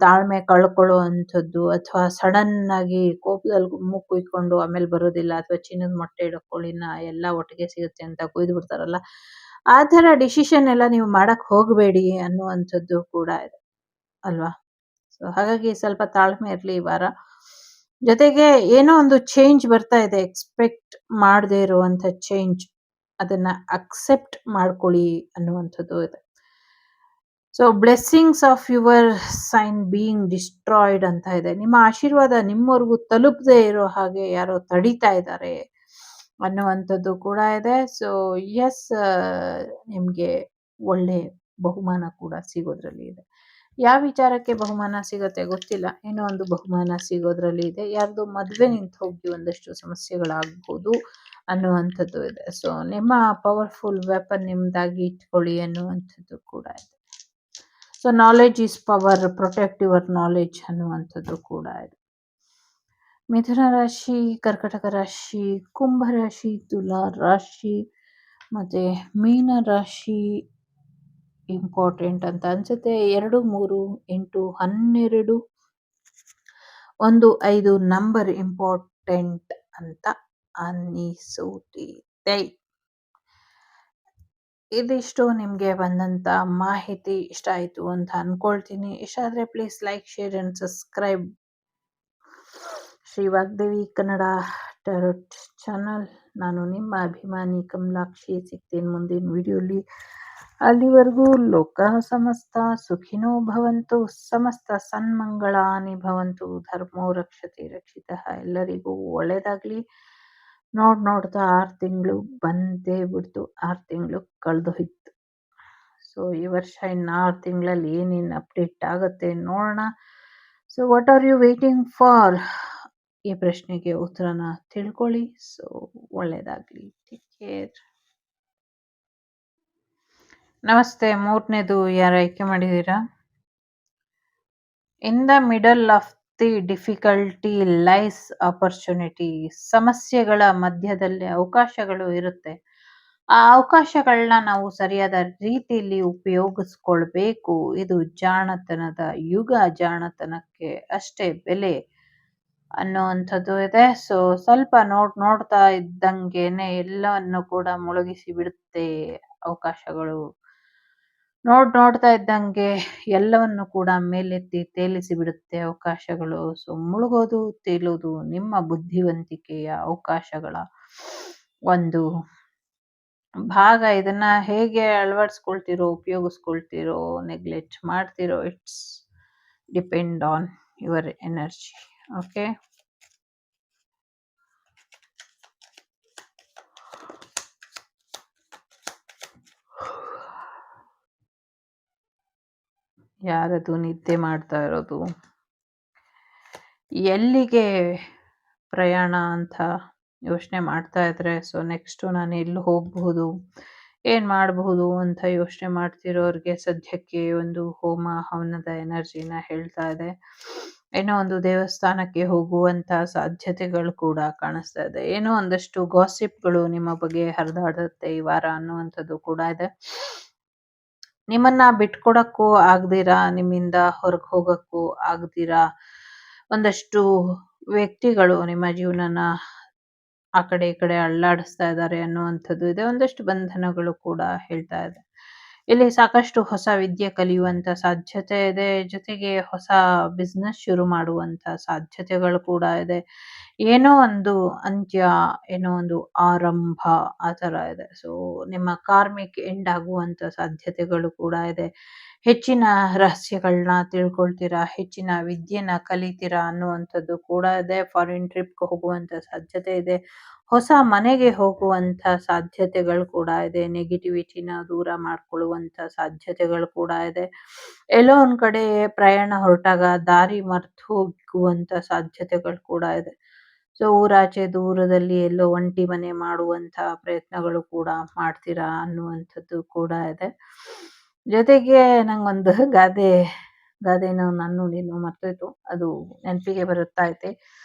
ತಾಳ್ಮೆ ಕಳ್ಕೊಳ್ಳೋ ಅಂಥದ್ದು, ಅಥವಾ ಸಡನ್ ಆಗಿ ಕೋಪದಲ್ಲಿ ಮೂಗು ಕುಯ್ಕೊಂಡು ಆಮೇಲೆ ಬರೋದಿಲ್ಲ, ಅಥವಾ ಚಿನ್ನದ ಮೊಟ್ಟೆ ಹಿಡ್ಕೊಳ್ಳಿನ ಎಲ್ಲ ಒಟ್ಟಿಗೆ ಸಿಗುತ್ತೆ ಅಂತ ಕುಯ್ದು ಬಿಡ್ತಾರಲ್ಲ, ಆ ಥರ ಡಿಸಿಷನ್ ಎಲ್ಲ ನೀವು ಮಾಡಕ್ ಹೋಗಬೇಡಿ ಅನ್ನುವಂಥದ್ದು ಕೂಡ ಇದೆ ಅಲ್ವಾ. ಸೊ ಹಾಗಾಗಿ ಸ್ವಲ್ಪ ತಾಳ್ಮೆ ಇರಲಿ ಈ ವಾರ. ಜೊತೆಗೆ ಏನೋ ಒಂದು ಚೇಂಜ್ ಬರ್ತಾ ಇದೆ, ಎಕ್ಸ್ಪೆಕ್ಟ್ ಮಾಡದೇ ಇರುವಂಥ ಚೇಂಜ್, ಅದನ್ನ ಅಕ್ಸೆಪ್ಟ್ ಮಾಡ್ಕೊಳ್ಳಿ ಅನ್ನುವಂಥದ್ದು ಇದೆ. So blessings of your sign being destroyed ಅಂತ ಇದೆ. ನಿಮ್ಮ ಆಶೀರ್ವಾದ ನಿಮ್ಮವರೆಗೂ ತಲುಪದೇ ಇರೋ ಹಾಗೆ ಯಾರೋ ತಡೀತಾ ಇದ್ದಾರೆ ಅನ್ನುವಂಥದ್ದು ಕೂಡ ಇದೆ. ಸೊ ಎಸ್, ನಿಮಗೆ ಒಳ್ಳೆ ಬಹುಮಾನ ಕೂಡ ಸಿಗೋದ್ರಲ್ಲಿ ಇದೆ. ಯಾವ ವಿಚಾರಕ್ಕೆ ಬಹುಮಾನ ಸಿಗುತ್ತೆ ಗೊತ್ತಿಲ್ಲ, ಏನೋ ಒಂದು ಬಹುಮಾನ ಸಿಗೋದ್ರಲ್ಲಿ ಇದೆ. ಯಾರ್ದು ಮದುವೆ ನಿಂತು ಹೋಗಿ ಒಂದಷ್ಟು ಸಮಸ್ಯೆಗಳಾಗಬಹುದು ಅನ್ನುವಂಥದ್ದು ಇದೆ. ಸೊ ನಿಮ್ಮ ಪವರ್ಫುಲ್ ವೆಪನ್ ನಿಮ್ದಾಗಿ ಇಟ್ಕೊಳ್ಳಿ ಅನ್ನುವಂಥದ್ದು ಕೂಡ ಇದೆ. So knowledge is power, protect your knowledge ಅನ್ನುವಂಥದ್ದು ಕೂಡ ಇದೆ. ಮಿಥುನ ರಾಶಿ, ಕರ್ಕಟಕ ರಾಶಿ, ಕುಂಭ ರಾಶಿ, ತುಲಾ ರಾಶಿ ಮತ್ತೆ ಮೀನ ರಾಶಿ ಇಂಪಾರ್ಟೆಂಟ್ ಅಂತ ಅನ್ಸುತ್ತೆ. 2, 3, 8, 12, 1, 5 ನಂಬರ್ ಇಂಪಾರ್ಟೆಂಟ್ ಅಂತ ಅನ್ನಿಸುತ್ತಿದೆ. ಇದಿಷ್ಟು ನಿಮಗೆ ಬಂದಂತ ಮಾಹಿತಿ ಇಷ್ಟ ಆಯ್ತು ಅಂತ ಅನ್ಕೊಳ್ತೀನಿ. ಇಷ್ಟ ಆದ್ರೆ please like, share and subscribe Shri Vagdevi Kannada tarot channel. ನಾನು ನಿಮ್ಮ ಅಭಿಮಾನಿ ಕಮಲಾಕ್ಷಿ. ಸಿಗ್ತೀನಿ ಮುಂದಿನ ವಿಡಿಯೋಲಿ. ಅಲ್ಲಿವರೆಗೂ ಲೋಕ ಸಮಸ್ತ ಸುಖಿನೋ ಭವಂತು, ಸಮಸ್ತ ಸನ್ಮಂಗಳಾನಿ ಭವಂತು, ಧರ್ಮೋ ರಕ್ಷತೆ ರಕ್ಷಿತಃ. ಎಲ್ಲರಿಗೂ ಒಳ್ಳೇದಾಗ್ಲಿ. ನೋಡ್ತಾ 6 ತಿಂಗಳು ಬಂದೇ ಬಿಡ್ತು, 6 ತಿಂಗಳು ಕಳೆದು ಹೋಯ್ತು. ಸೊ ಈ ವರ್ಷ ಇನ್ನು 6 ತಿಂಗಳಲ್ಲಿ ಏನೇನು ಅಪ್ಡೇಟ್ ಆಗುತ್ತೆ ನೋಡೋಣ. So what are you waiting for? ಈ ಪ್ರಶ್ನೆಗೆ ಉತ್ತರನ ತಿಳ್ಕೊಳ್ಳಿ. ಸೊ ಒಳ್ಳೇದಾಗ್ಲಿ. Take care. ನಮಸ್ತೆ. 3ನೇದು ಯಾರು ಆಯ್ಕೆ ಮಾಡಿದ್ದೀರಾ? In the middle of the difficulty lies opportunity. ಸಮಸ್ಯೆಗಳ ಮಧ್ಯದಲ್ಲಿ ಅವಕಾಶಗಳು ಇರುತ್ತೆ. ಆ ಅವಕಾಶಗಳನ್ನ ನಾವು ಸರಿಯಾದ ರೀತಿಯಲ್ಲಿ ಉಪಯೋಗಿಸ್ಕೊಳ್ಬೇಕು. ಇದು ಜಾಣತನದ ಯುಗ, ಜಾಣತನಕ್ಕೆ ಅಷ್ಟೇ ಬೆಲೆ ಅನ್ನುವಂಥದ್ದು ಇದೆ. ಸೊ ಸ್ವಲ್ಪ ನೋಡ್ತಾ ಇದ್ದಂಗೆನೆ ಎಲ್ಲವನ್ನು ಕೂಡ ಮುಳುಗಿಸಿ ಬಿಡುತ್ತೆ ಅವಕಾಶಗಳು. ನೋಡ್ತಾ ಇದ್ದಂಗೆ ಎಲ್ಲವನ್ನು ಕೂಡ ಮೇಲೆತ್ತಿ ತೇಲಿಸಿ ಬಿಡುತ್ತೆ ಅವಕಾಶಗಳು. ಸೊ ಮುಳುಗೋದು, ತೇಲೋದು ನಿಮ್ಮ ಬುದ್ಧಿವಂತಿಕೆಯ ಅವಕಾಶಗಳ ಒಂದು ಭಾಗ. ಇದನ್ನ ಹೇಗೆ ಅಳವಡಿಸ್ಕೊಳ್ತಿರೋ, ಉಪಯೋಗಿಸ್ಕೊಳ್ತಿರೋ, ನೆಗ್ಲೆಕ್ಟ್ ಮಾಡ್ತಿರೋ, it's depend on your energy. Okay, ಯಾರದು ನಿದ್ದೆ ಮಾಡ್ತಾ ಇರೋದು? ಎಲ್ಲಿಗೆ ಪ್ರಯಾಣ ಅಂತ ಯೋಚನೆ ಮಾಡ್ತಾ ಇದ್ರೆ, ಸೊ ನೆಕ್ಸ್ಟು ನಾನು ಎಲ್ಲಿ ಹೋಗಬಹುದು, ಏನು ಮಾಡಬಹುದು ಅಂತ ಯೋಚನೆ ಮಾಡ್ತಿರೋರಿಗೆ ಸದ್ಯಕ್ಕೆ ಒಂದು ಹೋಮ ಹವನದ ಎನರ್ಜಿನ ಹೇಳ್ತಾ ಇದೆ. ಏನೋ ಒಂದು ದೇವಸ್ಥಾನಕ್ಕೆ ಹೋಗುವಂತ ಸಾಧ್ಯತೆಗಳು ಕೂಡ ಕಾಣಿಸ್ತಾ ಇದೆ. ಏನೋ ಒಂದಷ್ಟು ಗಾಸಿಪ್ಗಳು ನಿಮ್ಮ ಬಗ್ಗೆ ಹರಿದಾಡುತ್ತೆ ಈ ವಾರ ಅನ್ನುವಂಥದ್ದು ಕೂಡ ಇದೆ. ನಿಮ್ಮನ್ನ ಬಿಟ್ಕೊಡಕ್ಕೂ ಆಗ್ದಿರಾ, ನಿಮ್ಮಿಂದ ಹೊರಗೆ ಹೋಗಕ್ಕೂ ಆಗ್ದಿರಾ ಒಂದಷ್ಟು ವ್ಯಕ್ತಿಗಳು ನಿಮ್ಮ ಜೀವನನ ಆ ಕಡೆ ಈ ಕಡೆ ಅಳ್ಳಾಡಿಸ್ತಾ ಇದ್ದಾರೆ ಅನ್ನುವಂಥದ್ದು ಇದೆ. ಒಂದಷ್ಟು ಬಂಧನಗಳು ಕೂಡ ಹೇಳ್ತಾ ಇದೆ. ಇಲ್ಲಿ ಸಾಕಷ್ಟು ಹೊಸ ವಿದ್ಯೆ ಕಲಿಯುವಂತ ಸಾಧ್ಯತೆ ಇದೆ. ಜೊತೆಗೆ ಹೊಸ ಬಿಸ್ನೆಸ್ ಶುರು ಮಾಡುವಂತ ಸಾಧ್ಯತೆಗಳು ಕೂಡ ಇದೆ. ಏನೋ ಒಂದು ಅಂತ್ಯ, ಏನೋ ಒಂದು ಆರಂಭ ಆ ತರ ಇದೆ. ಸೊ ನಿಮ್ಮ ಕಾರ್ಮಿಕ್ ಎಂಡ್ ಆಗುವಂತ ಸಾಧ್ಯತೆಗಳು ಕೂಡ ಇದೆ. ಹೆಚ್ಚಿನ ರಹಸ್ಯಗಳನ್ನ ತಿಳ್ಕೊಳ್ತೀರಾ, ಹೆಚ್ಚಿನ ವಿದ್ಯೆನ ಕಲಿತೀರಾ ಅನ್ನುವಂಥದ್ದು ಕೂಡ ಇದೆ. ಫಾರಿನ್ ಟ್ರಿಪ್‌ಗೆ ಹೋಗುವಂತ ಸಾಧ್ಯತೆ ಇದೆ. ಹೊಸ ಮನೆಗೆ ಹೋಗುವಂತ ಸಾಧ್ಯತೆಗಳು ಕೂಡ ಇದೆ. ನೆಗೆಟಿವಿಟಿನ ದೂರ ಮಾಡ್ಕೊಳ್ಳುವಂತ ಸಾಧ್ಯತೆಗಳು ಕೂಡ ಇದೆ. ಎಲ್ಲೋ ಒಂದ್ ಕಡೆ ಪ್ರಯಾಣ ಹೊರಟಾಗ ದಾರಿ ಮರ್ತು ಹೋಗುವಂತ ಸಾಧ್ಯತೆಗಳು ಕೂಡ ಇದೆ. ಸೊ ಊರಾಚೆ ದೂರದಲ್ಲಿ ಎಲ್ಲೋ ಒಂಟಿ ಮನೆ ಮಾಡುವಂತ ಪ್ರಯತ್ನಗಳು ಕೂಡ ಮಾಡ್ತೀರಾ ಅನ್ನುವಂಥದ್ದು ಕೂಡ ಇದೆ. ಜೊತೆಗೆ ನಂಗೊಂದು ಗಾದೆನೋ ನಾನು ನೀನು ಮರ್ತೋಯ್ತು. ಅದು ನೆನಪಿಗೆ ಬರುತ್ತಾ ಐತೆ.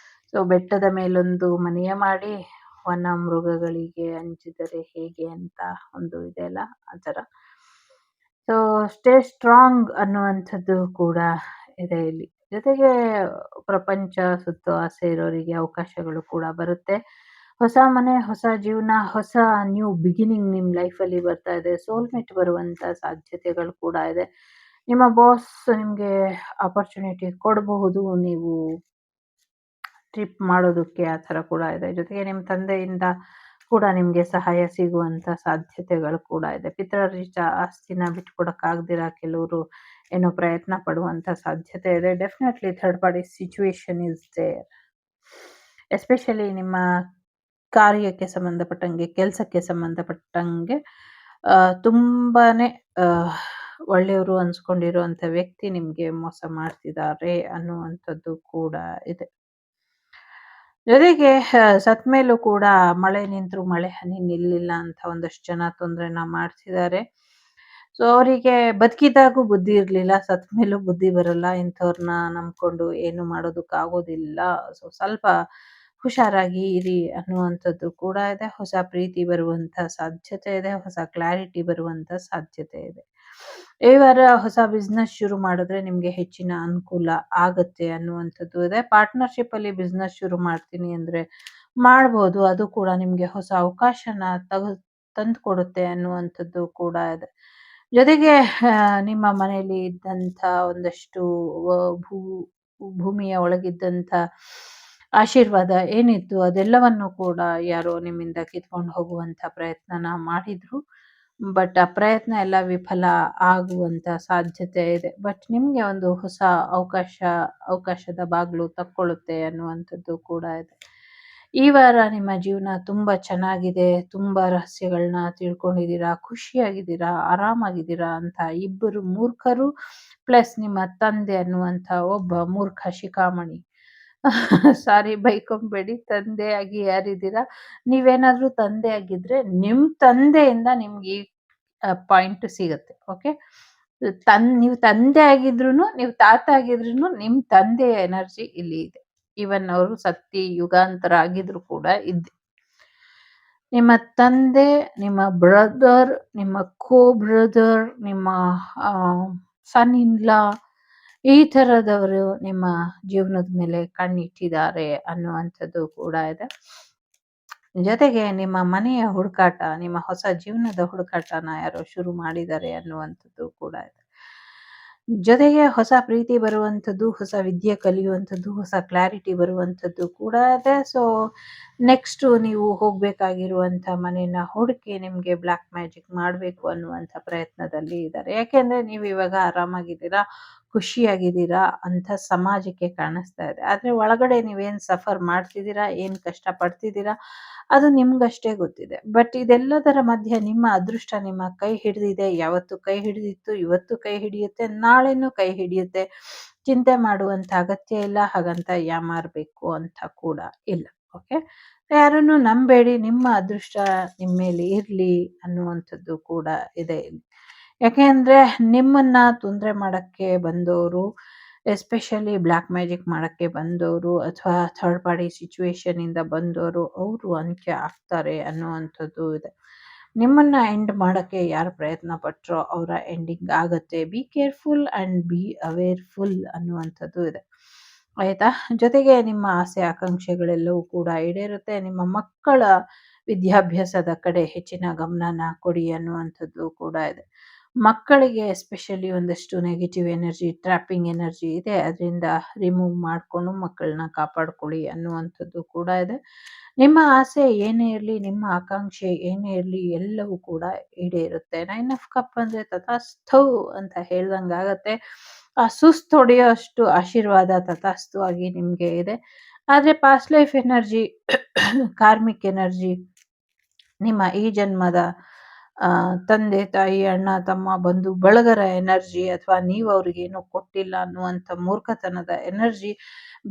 ಸೊ ಬೆಟ್ಟದ ಮೇಲೊಂದು ಮನೆಯ ಮಾಡಿ ವನ ಮೃಗಗಳಿಗೆ ಹಂಚಿದರೆ ಹೇಗೆ ಅಂತ ಒಂದು ಇದೆಯಲ್ಲ ಆ ಥರ. ಸೊ ಸ್ಟೇ ಸ್ಟ್ರಾಂಗ್ ಅನ್ನುವಂಥದ್ದು ಕೂಡ ಇದೆ ಇಲ್ಲಿ. ಜೊತೆಗೆ ಪ್ರಪಂಚ ಸುತ್ತೋ ಆಸೆ ಇರೋರಿಗೆ ಅವಕಾಶಗಳು ಕೂಡ ಬರುತ್ತೆ. ಹೊಸ ಮನೆ, ಹೊಸ ಜೀವನ, ಹೊಸ ನ್ಯೂ ಬಿಗಿನಿಂಗ್ ನಿಮ್ಮ ಲೈಫಲ್ಲಿ ಬರ್ತಾ ಇದೆ. ಸೋಲ್ಮೇಟ್ ಬರುವಂತ ಸಾಧ್ಯತೆಗಳು ಕೂಡ ಇದೆ. ನಿಮ್ಮ ಬಾಸ್ ನಿಮಗೆ ಆಪರ್ಚುನಿಟಿ ಕೊಡಬಹುದು, ನೀವು ಟ್ರಿಪ್ ಮಾಡೋದಕ್ಕೆ ಆ ಥರ ಕೂಡ ಇದೆ. ಜೊತೆಗೆ ನಿಮ್ಮ ತಂದೆಯಿಂದ ಕೂಡ ನಿಮಗೆ ಸಹಾಯ ಸಿಗುವಂತ ಸಾಧ್ಯತೆಗಳು ಕೂಡ ಇದೆ. ಪಿತ್ರಾರ್ಜಿತ ಆಸ್ತಿನ ಬಿಟ್ಕೊಡಕ್ಕಾಗ್ದಿರ ಕೆಲವರು ಏನೋ ಪ್ರಯತ್ನ ಪಡುವಂತ ಸಾಧ್ಯತೆ ಇದೆ. Definitely third party situation is there. Especially ನಿಮ್ಮ ಕಾರ್ಯಕ್ಕೆ ಸಂಬಂಧಪಟ್ಟಂಗೆ, ಕೆಲಸಕ್ಕೆ ಸಂಬಂಧಪಟ್ಟಂಗೆ ತುಂಬಾನೇ ಒಳ್ಳೆಯವರು ಅನ್ಸ್ಕೊಂಡಿರುವಂತ ವ್ಯಕ್ತಿ ನಿಮ್ಗೆ ಮೋಸ ಮಾಡ್ತಿದ್ದಾರೆ ಅನ್ನುವಂಥದ್ದು ಕೂಡ ಇದೆ. ಜೊತೆಗೆ ಸತ್ ಮೇಲೂ ಕೂಡ ಮಳೆ ನಿಂತರೂ ಮಳೆ ಹನಿ ನಿಲ್ಲಿಲ್ಲ ಅಂತ ಒಂದಷ್ಟು ಜನ ತೊಂದ್ರೆನ ಮಾಡ್ತಿದ್ದಾರೆ. ಸೊ ಅವರಿಗೆ ಬದುಕಿದಾಗೂ ಬುದ್ಧಿ ಇರ್ಲಿಲ್ಲ, ಸತ್ ಮೇಲೂ ಬುದ್ಧಿ ಬರಲ್ಲ. ಇಂಥವ್ರನ್ನ ನಂಬ್ಕೊಂಡು ಏನು ಮಾಡೋದಕ್ಕಾಗೋದಿಲ್ಲ. ಸೊ ಸ್ವಲ್ಪ ಹುಷಾರಾಗಿ ಇರಿ ಅನ್ನುವಂಥದ್ದು ಕೂಡ ಇದೆ. ಹೊಸ ಪ್ರೀತಿ ಬರುವಂತ ಸಾಧ್ಯತೆ ಇದೆ. ಹೊಸ ಕ್ಲಾರಿಟಿ ಬರುವಂತ ಸಾಧ್ಯತೆ ಇದೆ. ಈ ವಾರ ಹೊಸ ಬಿಸ್ನೆಸ್ ಶುರು ಮಾಡಿದ್ರೆ ನಿಮ್ಗೆ ಹೆಚ್ಚಿನ ಅನುಕೂಲ ಆಗತ್ತೆ ಅನ್ನುವಂಥದ್ದು ಇದೆ. ಪಾರ್ಟ್ನರ್ಶಿಪ್ ಅಲ್ಲಿ ಬಿಸ್ನೆಸ್ ಶುರು ಮಾಡ್ತೀನಿ ಅಂದ್ರೆ ಮಾಡ್ಬೋದು. ಅದು ಕೂಡ ನಿಮ್ಗೆ ಹೊಸ ಅವಕಾಶನ ತಂದು ಕೊಡುತ್ತೆ ಅನ್ನುವಂಥದ್ದು ಕೂಡ ಇದೆ. ಜೊತೆಗೆ ನಿಮ್ಮ ಮನೆಯಲ್ಲಿ ಇದ್ದಂಥ ಒಂದಷ್ಟು ಭೂ ಭೂಮಿಯ ಒಳಗಿದ್ದಂಥ ಆಶೀರ್ವಾದ ಏನಿತ್ತು ಅದೆಲ್ಲವನ್ನು ಕೂಡ ಯಾರೋ ನಿಮ್ಮಿಂದ ಕಿತ್ಕೊಂಡು ಹೋಗುವಂತ ಪ್ರಯತ್ನನ ಮಾಡಿದ್ರು. ಬಟ್ ಆ ಪ್ರಯತ್ನ ಎಲ್ಲ ವಿಫಲ ಆಗುವಂತ ಸಾಧ್ಯತೆ ಇದೆ. ಬಟ್ ನಿಮ್ಗೆ ಒಂದು ಹೊಸ ಅವಕಾಶದ ಬಾಗ್ಲು ತಕ್ಕೊಳ್ಳುತ್ತೆ ಅನ್ನುವಂಥದ್ದು ಕೂಡ ಇದೆ. ಈ ವಾರ ನಿಮ್ಮ ಜೀವನ ತುಂಬಾ ಚೆನ್ನಾಗಿದೆ. ತುಂಬಾ ರಹಸ್ಯಗಳನ್ನ ತಿಳ್ಕೊಂಡಿದ್ದೀರಾ, ಖುಷಿಯಾಗಿದ್ದೀರಾ, ಆರಾಮಾಗಿದ್ದೀರಾ ಅಂತ ಇಬ್ಬರು ಮೂರ್ಖರು ಪ್ಲಸ್ ನಿಮ್ಮ ತಂದೆ ಅನ್ನುವಂಥ ಒಬ್ಬ ಮೂರ್ಖ ಶಿಖಾಮಣಿ ಸಾರಿ ಬೈಕೊಂಬೇಡಿ, ತಂದೆಯಾಗಿ ಯಾರಿದ್ದೀರಾ, ನೀವೇನಾದ್ರೂ ತಂದೆ ಆಗಿದ್ರೆ ನಿಮ್ ತಂದೆಯಿಂದ ನಿಮ್ಗೆ ಈ ಪಾಯಿಂಟ್ ಸಿಗತ್ತೆ. ಓಕೆ, ನೀವು ತಂದೆ ಆಗಿದ್ರು, ನೀವು ತಾತ ಆಗಿದ್ರು, ನಿಮ್ ತಂದೆಯ ಎನರ್ಜಿ ಇಲ್ಲಿ ಇದೆ. ಇವನ್ ಅವರು ಸತ್ತಿ ಯುಗಾಂತರ ಆಗಿದ್ರು ಕೂಡ ಇದ್ದೆ. ನಿಮ್ಮ ತಂದೆ, ನಿಮ್ಮ ಬ್ರದರ್, ನಿಮ್ಮ ಕೋ ಬ್ರದರ್, ನಿಮ್ಮ ಸನ್ ಇನ್ ಲಾ, ಈ ತರದವರು ನಿಮ್ಮ ಜೀವನದ ಮೇಲೆ ಕಣ್ಣಿಟ್ಟಿದ್ದಾರೆ ಅನ್ನುವಂಥದ್ದು ಕೂಡ ಇದೆ. ಜೊತೆಗೆ ನಿಮ್ಮ ಮನೆಯ ಹುಡುಕಾಟ, ನಿಮ್ಮ ಹೊಸ ಜೀವನದ ಹುಡುಕಾಟನ ಯಾರೋ ಶುರು ಮಾಡಿದ್ದಾರೆ ಅನ್ನುವಂಥದ್ದು ಕೂಡ ಇದೆ. ಜೊತೆಗೆ ಹೊಸ ಪ್ರೀತಿ ಬರುವಂಥದ್ದು, ಹೊಸ ವಿದ್ಯೆ ಕಲಿಯುವಂಥದ್ದು, ಹೊಸ ಕ್ಲಾರಿಟಿ ಬರುವಂಥದ್ದು ಕೂಡ ಇದೆ. ಸೊ ನೆಕ್ಸ್ಟ್ ನೀವು ಹೋಗ್ಬೇಕಾಗಿರುವಂಥ ಮನೆಯನ್ನ ಹುಡುಕಿ ನಿಮ್ಗೆ ಬ್ಲ್ಯಾಕ್ ಮ್ಯಾಜಿಕ್ ಮಾಡಬೇಕು ಅನ್ನುವಂಥ ಪ್ರಯತ್ನದಲ್ಲಿ ಇದ್ದಾರೆ. ಯಾಕೆಂದ್ರೆ ನೀವು ಇವಾಗ ಆರಾಮಾಗಿದ್ದೀರಾ, ಖುಷಿಯಾಗಿದ್ದೀರಾ ಅಂತ ಸಮಾಜಕ್ಕೆ ಕಾಣಿಸ್ತಾ ಇದೆ. ಆದ್ರೆ ಒಳಗಡೆ ನೀವೇನ್ ಸಫರ್ ಮಾಡ್ತಿದ್ದೀರಾ, ಏನ್ ಕಷ್ಟ ಪಡ್ತಿದ್ದೀರಾ ಅದು ನಿಮ್ಗಷ್ಟೇ ಗೊತ್ತಿದೆ. ಬಟ್ ಇದೆಲ್ಲದರ ಮಧ್ಯೆ ನಿಮ್ಮ ಅದೃಷ್ಟ ನಿಮ್ಮ ಕೈ ಹಿಡಿದಿದೆ. ಯಾವತ್ತು ಕೈ ಹಿಡಿದಿತ್ತು, ಇವತ್ತು ಕೈ ಹಿಡಿಯುತ್ತೆ, ನಾಳೆನೂ ಕೈ ಹಿಡಿಯುತ್ತೆ. ಚಿಂತೆ ಮಾಡುವಂತ ಅಗತ್ಯ ಇಲ್ಲ, ಹಾಗಂತ ಯಾಮಾರ್ಬೇಕು ಅಂತ ಕೂಡ ಇಲ್ಲ. ಓಕೆ, ಯಾರನ್ನು ನಂಬೇಡಿ, ನಿಮ್ಮ ಅದೃಷ್ಟ ನಿಮ್ಮ ಮೇಲೆ ಇರ್ಲಿ ಅನ್ನುವಂಥದ್ದು ಕೂಡ ಇದೆ ಇಲ್ಲಿ. ಯಾಕೆಂದ್ರೆ ನಿಮ್ಮನ್ನ ತೊಂದರೆ ಮಾಡಕ್ಕೆ ಬಂದವರು, ಎಸ್ಪೆಷಲಿ ಬ್ಲ್ಯಾಕ್ ಮ್ಯಾಜಿಕ್ ಮಾಡಕ್ಕೆ ಬಂದವರು ಅಥವಾ ಥರ್ಡ್ ಪಾರ್ಟಿ ಸಿಚುವೇಶನ್ ಇಂದ ಬಂದವರು, ಅವರು ಅಂತ್ಯ ಆಗ್ತಾರೆ ಅನ್ನುವಂಥದ್ದು ಇದೆ. ನಿಮ್ಮನ್ನ ಎಂಡ್ ಮಾಡಕ್ಕೆ ಯಾರು ಪ್ರಯತ್ನ ಪಟ್ರೋ ಅವರ ಎಂಡಿಂಗ್ ಆಗತ್ತೆ. ಬಿ ಕೇರ್‌ಫುಲ್ ಆಂಡ್ ಬಿ ಅವೇರ್‌ಫುಲ್ ಅನ್ನುವಂಥದ್ದು ಇದೆ. ಆಯ್ತಾ? ಜೊತೆಗೆ ನಿಮ್ಮ ಆಸೆ ಆಕಾಂಕ್ಷೆಗಳೆಲ್ಲವೂ ಕೂಡ ಈಡೇರುತ್ತೆ. ನಿಮ್ಮ ಮಕ್ಕಳ ವಿದ್ಯಾಭ್ಯಾಸದ ಕಡೆ ಹೆಚ್ಚಿನ ಗಮನನ ಕೊಡಿ ಅನ್ನುವಂಥದ್ದು ಕೂಡ ಇದೆ. ಮಕ್ಕಳಿಗೆ ಎಸ್ಪೆಷಲಿ ಒಂದಷ್ಟು ನೆಗೆಟಿವ್ ಎನರ್ಜಿ, ಟ್ರ್ಯಾಪಿಂಗ್ ಎನರ್ಜಿ ಇದೆ. ಅದರಿಂದ ರಿಮೂವ್ ಮಾಡಿಕೊಂಡು ಮಕ್ಕಳನ್ನ ಕಾಪಾಡ್ಕೊಳ್ಳಿ ಅನ್ನುವಂಥದ್ದು ಕೂಡ ಇದೆ. ನಿಮ್ಮ ಆಸೆ ಏನೇ ಇರಲಿ, ನಿಮ್ಮ ಆಕಾಂಕ್ಷೆ ಏನೇ ಇರಲಿ ಎಲ್ಲವೂ ಕೂಡ ಈಡೇರುತ್ತೆ. 9 ಆಫ್ ಕಪ್ ಅಂದರೆ ತಥಾಸ್ಥು ಅಂತ ಹೇಳ್ದಂಗಾಗತ್ತೆ. ಆ ಸುಸ್ತು ಹೊಡೆಯೋಷ್ಟು ಆಶೀರ್ವಾದ ತಥಾಸ್ತು ಆಗಿ ನಿಮಗೆ ಇದೆ. ಆದರೆ past life energy, karmic energy, ನಿಮ್ಮ ಈ ಜನ್ಮದ ತಂದೆ ತಾಯಿ ಅಣ್ಣ ತಮ್ಮ ಬಂಧು ಬಳಗರ ಎನರ್ಜಿ ಅಥವಾ ನೀವು ಅವ್ರಿಗೇನು ಕೊಟ್ಟಿಲ್ಲ ಅನ್ನುವಂಥ ಮೂರ್ಖತನದ ಎನರ್ಜಿ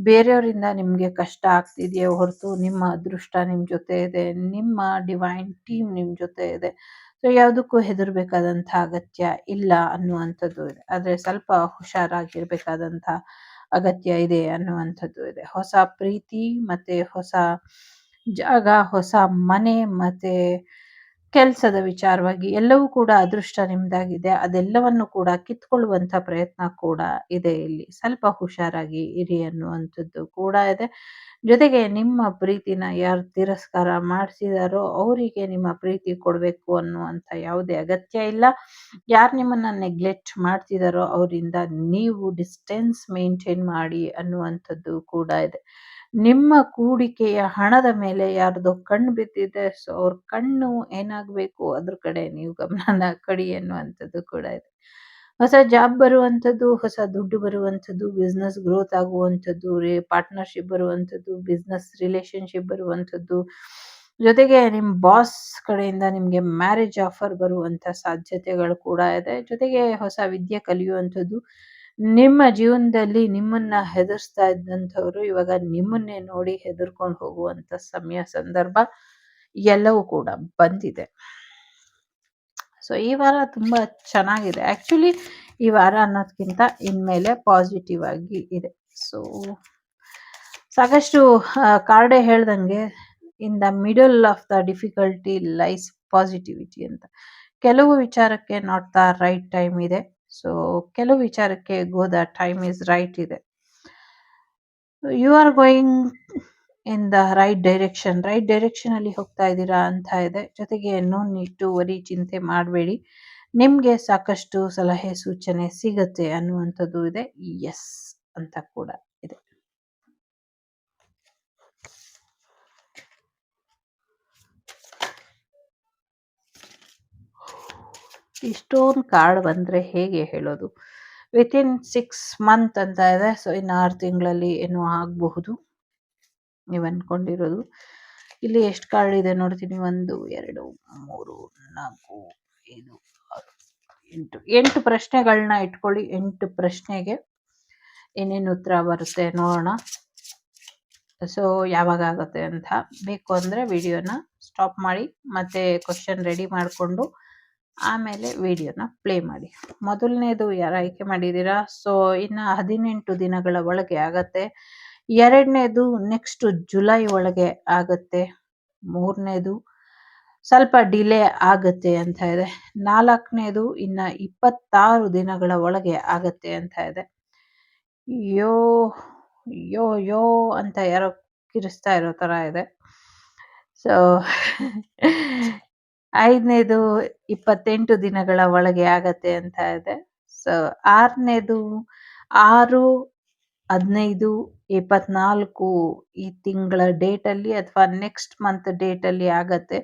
ಬೇರೆಯವರಿಂದ ನಿಮಗೆ ಕಷ್ಟ ಆಗ್ತಿದೆಯೇ ಹೊರತು ನಿಮ್ಮ ಅದೃಷ್ಟ ನಿಮ್ಮ ಜೊತೆ ಇದೆ, ನಿಮ್ಮ ಡಿವೈನ್ ಟೀಮ್ ನಿಮ್ಮ ಜೊತೆ ಇದೆ. ಸೊ ಯಾವುದಕ್ಕೂ ಹೆದರ್ಬೇಕಾದಂಥ ಅಗತ್ಯ ಇಲ್ಲ ಅನ್ನುವಂಥದ್ದು ಇದೆ. ಆದರೆ ಸ್ವಲ್ಪ ಹುಷಾರಾಗಿರ್ಬೇಕಾದಂಥ ಅಗತ್ಯ ಇದೆ ಅನ್ನುವಂಥದ್ದು ಇದೆ. ಹೊಸ ಪ್ರೀತಿ ಮತ್ತೆ ಹೊಸ ಜಾಗ, ಹೊಸ ಮನೆ ಮತ್ತೆ ಕೆಲಸದ ವಿಚಾರವಾಗಿ ಎಲ್ಲವೂ ಕೂಡ ಅದೃಷ್ಟ ನಿಮ್ದಾಗಿದೆ. ಅದೆಲ್ಲವನ್ನು ಕೂಡ ಕಿತ್ಕೊಳ್ಳುವಂಥ ಪ್ರಯತ್ನ ಕೂಡ ಇದೆ ಇಲ್ಲಿ. ಸ್ವಲ್ಪ ಹುಷಾರಾಗಿ ಇರಿ ಅನ್ನುವಂಥದ್ದು ಕೂಡ ಇದೆ. ಜೊತೆಗೆ ನಿಮ್ಮ ಪ್ರೀತಿನ ಯಾರು ತಿರಸ್ಕಾರ ಮಾಡಿಸಿದಾರೋ ಅವರಿಗೆ ನಿಮ್ಮ ಪ್ರೀತಿ ಕೊಡಬೇಕು ಅನ್ನುವಂಥ ಯಾವುದೇ ಅಗತ್ಯ ಇಲ್ಲ. ಯಾರು ನಿಮ್ಮನ್ನ ನೆಗ್ಲೆಕ್ಟ್ ಮಾಡ್ತಿದಾರೋ ಅವರಿಂದ ನೀವು ಡಿಸ್ಟೆನ್ಸ್ ಮೇಂಟೈನ್ ಮಾಡಿ ಅನ್ನುವಂಥದ್ದು ಕೂಡ ಇದೆ. ನಿಮ್ಮ ಕೂಡಿಕೆಯ ಹಣದ ಮೇಲೆ ಯಾರ್ದೋ ಕಣ್ಣು ಬಿದ್ದಿದೆ. ಸೊ ಅವ್ರ ಕಣ್ಣು ಏನಾಗಬೇಕು ಅದ್ರ ಕಡೆ ನೀವು ಗಮನನ ಕೊಡಿ ಅನ್ನುವಂಥದ್ದು ಕೂಡ ಇದೆ. ಹೊಸ ಜಾಬ್ ಬರುವಂಥದ್ದು, ಹೊಸ ದುಡ್ಡು ಬರುವಂಥದ್ದು, ಬಿಸ್ನೆಸ್ ಗ್ರೋತ್ ಆಗುವಂಥದ್ದು, ಪಾರ್ಟ್ನರ್ಶಿಪ್ ಬರುವಂಥದ್ದು, ಬಿಸ್ನೆಸ್ ರಿಲೇಶನ್ಶಿಪ್ ಬರುವಂಥದ್ದು, ಜೊತೆಗೆ ನಿಮ್ಮ ಬಾಸ್ ಕಡೆಯಿಂದ ನಿಮಗೆ ಮ್ಯಾರೇಜ್ ಆಫರ್ ಬರುವಂಥ ಸಾಧ್ಯತೆಗಳು ಕೂಡ ಇದೆ. ಜೊತೆಗೆ ಹೊಸ ವಿದ್ಯೆ ಕಲಿಯುವಂಥದ್ದು, ನಿಮ್ಮ ಜೀವನದಲ್ಲಿ ನಿಮ್ಮನ್ನ ಹೆದರ್ಸ್ತಾ ಇದ್ದಂಥವ್ರು ಇವಾಗ ನಿಮ್ಮನ್ನೇ ನೋಡಿ ಹೆದರ್ಕೊಂಡು ಹೋಗುವಂಥ ಸಮಯ ಸಂದರ್ಭ ಎಲ್ಲವೂ ಕೂಡ ಬಂದಿದೆ. ಸೊ ಈ ವಾರ ತುಂಬ ಚೆನ್ನಾಗಿದೆ. ಆ್ಯಕ್ಚುಲಿ ಈ ವಾರ ಅನ್ನೋದಕ್ಕಿಂತ ಇನ್ಮೇಲೆ ಪಾಸಿಟಿವ್ ಆಗಿ ಇದೆ. ಸೊ ಸಾಕಷ್ಟು ಕಾರ್ಡೆ ಹೇಳ್ದಂಗೆ in the middle of the difficulty lies positivity ಅಂತ. ಕೆಲವು ವಿಚಾರಕ್ಕೆ ನಾಟ್ ದ ರೈಟ್ ಟೈಮ್ ಇದೆ. ಸೊ ಕೆಲವು ವಿಚಾರಕ್ಕೆ go the time is right ಇದೆ. You are going in the right direction ಅಲ್ಲಿ ಹೋಗ್ತಾ ಇದ್ದೀರಾ ಅಂತ ಇದೆ. ಜೊತೆಗೆ ನೋ ನೀಡ್ ಟು ವರಿ, ಚಿಂತೆ ಮಾಡಬೇಡಿ, ನಿಮಗೆ ಸಾಕಷ್ಟು ಸಲಹೆ ಸೂಚನೆ ಸಿಗತ್ತೆ ಅನ್ನುವಂಥದ್ದು ಇದೆ. ಎಸ್ ಅಂತ ಕೂಡ ಇದೆ. ಇಷ್ಟೊಂದು ಕಾರ್ಡ್ ಬಂದರೆ ಹೇಗೆ ಹೇಳೋದು? ವಿತಿನ್ 6 ಮಂತ್ ಅಂತ ಇದೆ. ಸೊ ಇನ್ನು 6 ತಿಂಗಳಲ್ಲಿ ಏನೋ ಆಗಬಹುದು ನೀವು ಅಂದ್ಕೊಂಡಿರೋದು. ಇಲ್ಲಿ ಎಷ್ಟು ಕಾರ್ಡ್ ಇದೆ ನೋಡ್ತೀನಿ. 1 2 3 4 5 6 8 ಪ್ರಶ್ನೆಗಳನ್ನ ಇಟ್ಕೊಳ್ಳಿ. 8 ಪ್ರಶ್ನೆಗೆ ಏನೇನು ಉತ್ತರ ಬರುತ್ತೆ ನೋಡೋಣ. ಸೊ ಯಾವಾಗ ಆಗುತ್ತೆ ಅಂತ ಬೇಕು ಅಂದರೆ ವಿಡಿಯೋನ ಸ್ಟಾಪ್ ಮಾಡಿ ಮತ್ತೆ ಕ್ವಶನ್ ರೆಡಿ ಮಾಡಿಕೊಂಡು ಆಮೇಲೆ ವಿಡಿಯೋನ ಪ್ಲೇ ಮಾಡಿ. ಮೊದಲನೇದು ಯಾರು ಆಯ್ಕೆ ಮಾಡಿದ್ದೀರಾ? ಸೊ ಇನ್ನು 18 ದಿನಗಳ ಒಳಗೆ ಆಗತ್ತೆ. ಎರಡನೇದು ನೆಕ್ಸ್ಟ್ ಜುಲೈ ಒಳಗೆ ಆಗತ್ತೆ. ಮೂರನೇದು ಸ್ವಲ್ಪ ಡಿಲೇ ಆಗತ್ತೆ ಅಂತ ಇದೆ. ನಾಲ್ಕನೇದು ಇನ್ನು 26 ದಿನಗಳ ಒಳಗೆ ಆಗತ್ತೆ ಅಂತ ಇದೆ. ಯೋ ಯೋ ಯೋ ಅಂತ ಯಾರೋ ಕಿರಿಸ್ತಾ ಇರೋ ಥರ ಇದೆ. ಸೊ ಐದನೇದು 28 ದಿನಗಳ ಒಳಗೆ ಆಗತ್ತೆ ಅಂತ ಇದೆ. ಸೊ ಆರನೇದು 6, 15, 24 ಈ ತಿಂಗಳ ಡೇಟಲ್ಲಿ ಅಥವಾ ನೆಕ್ಸ್ಟ್ ಮಂತ್ ಡೇಟಲ್ಲಿ ಆಗತ್ತೆ.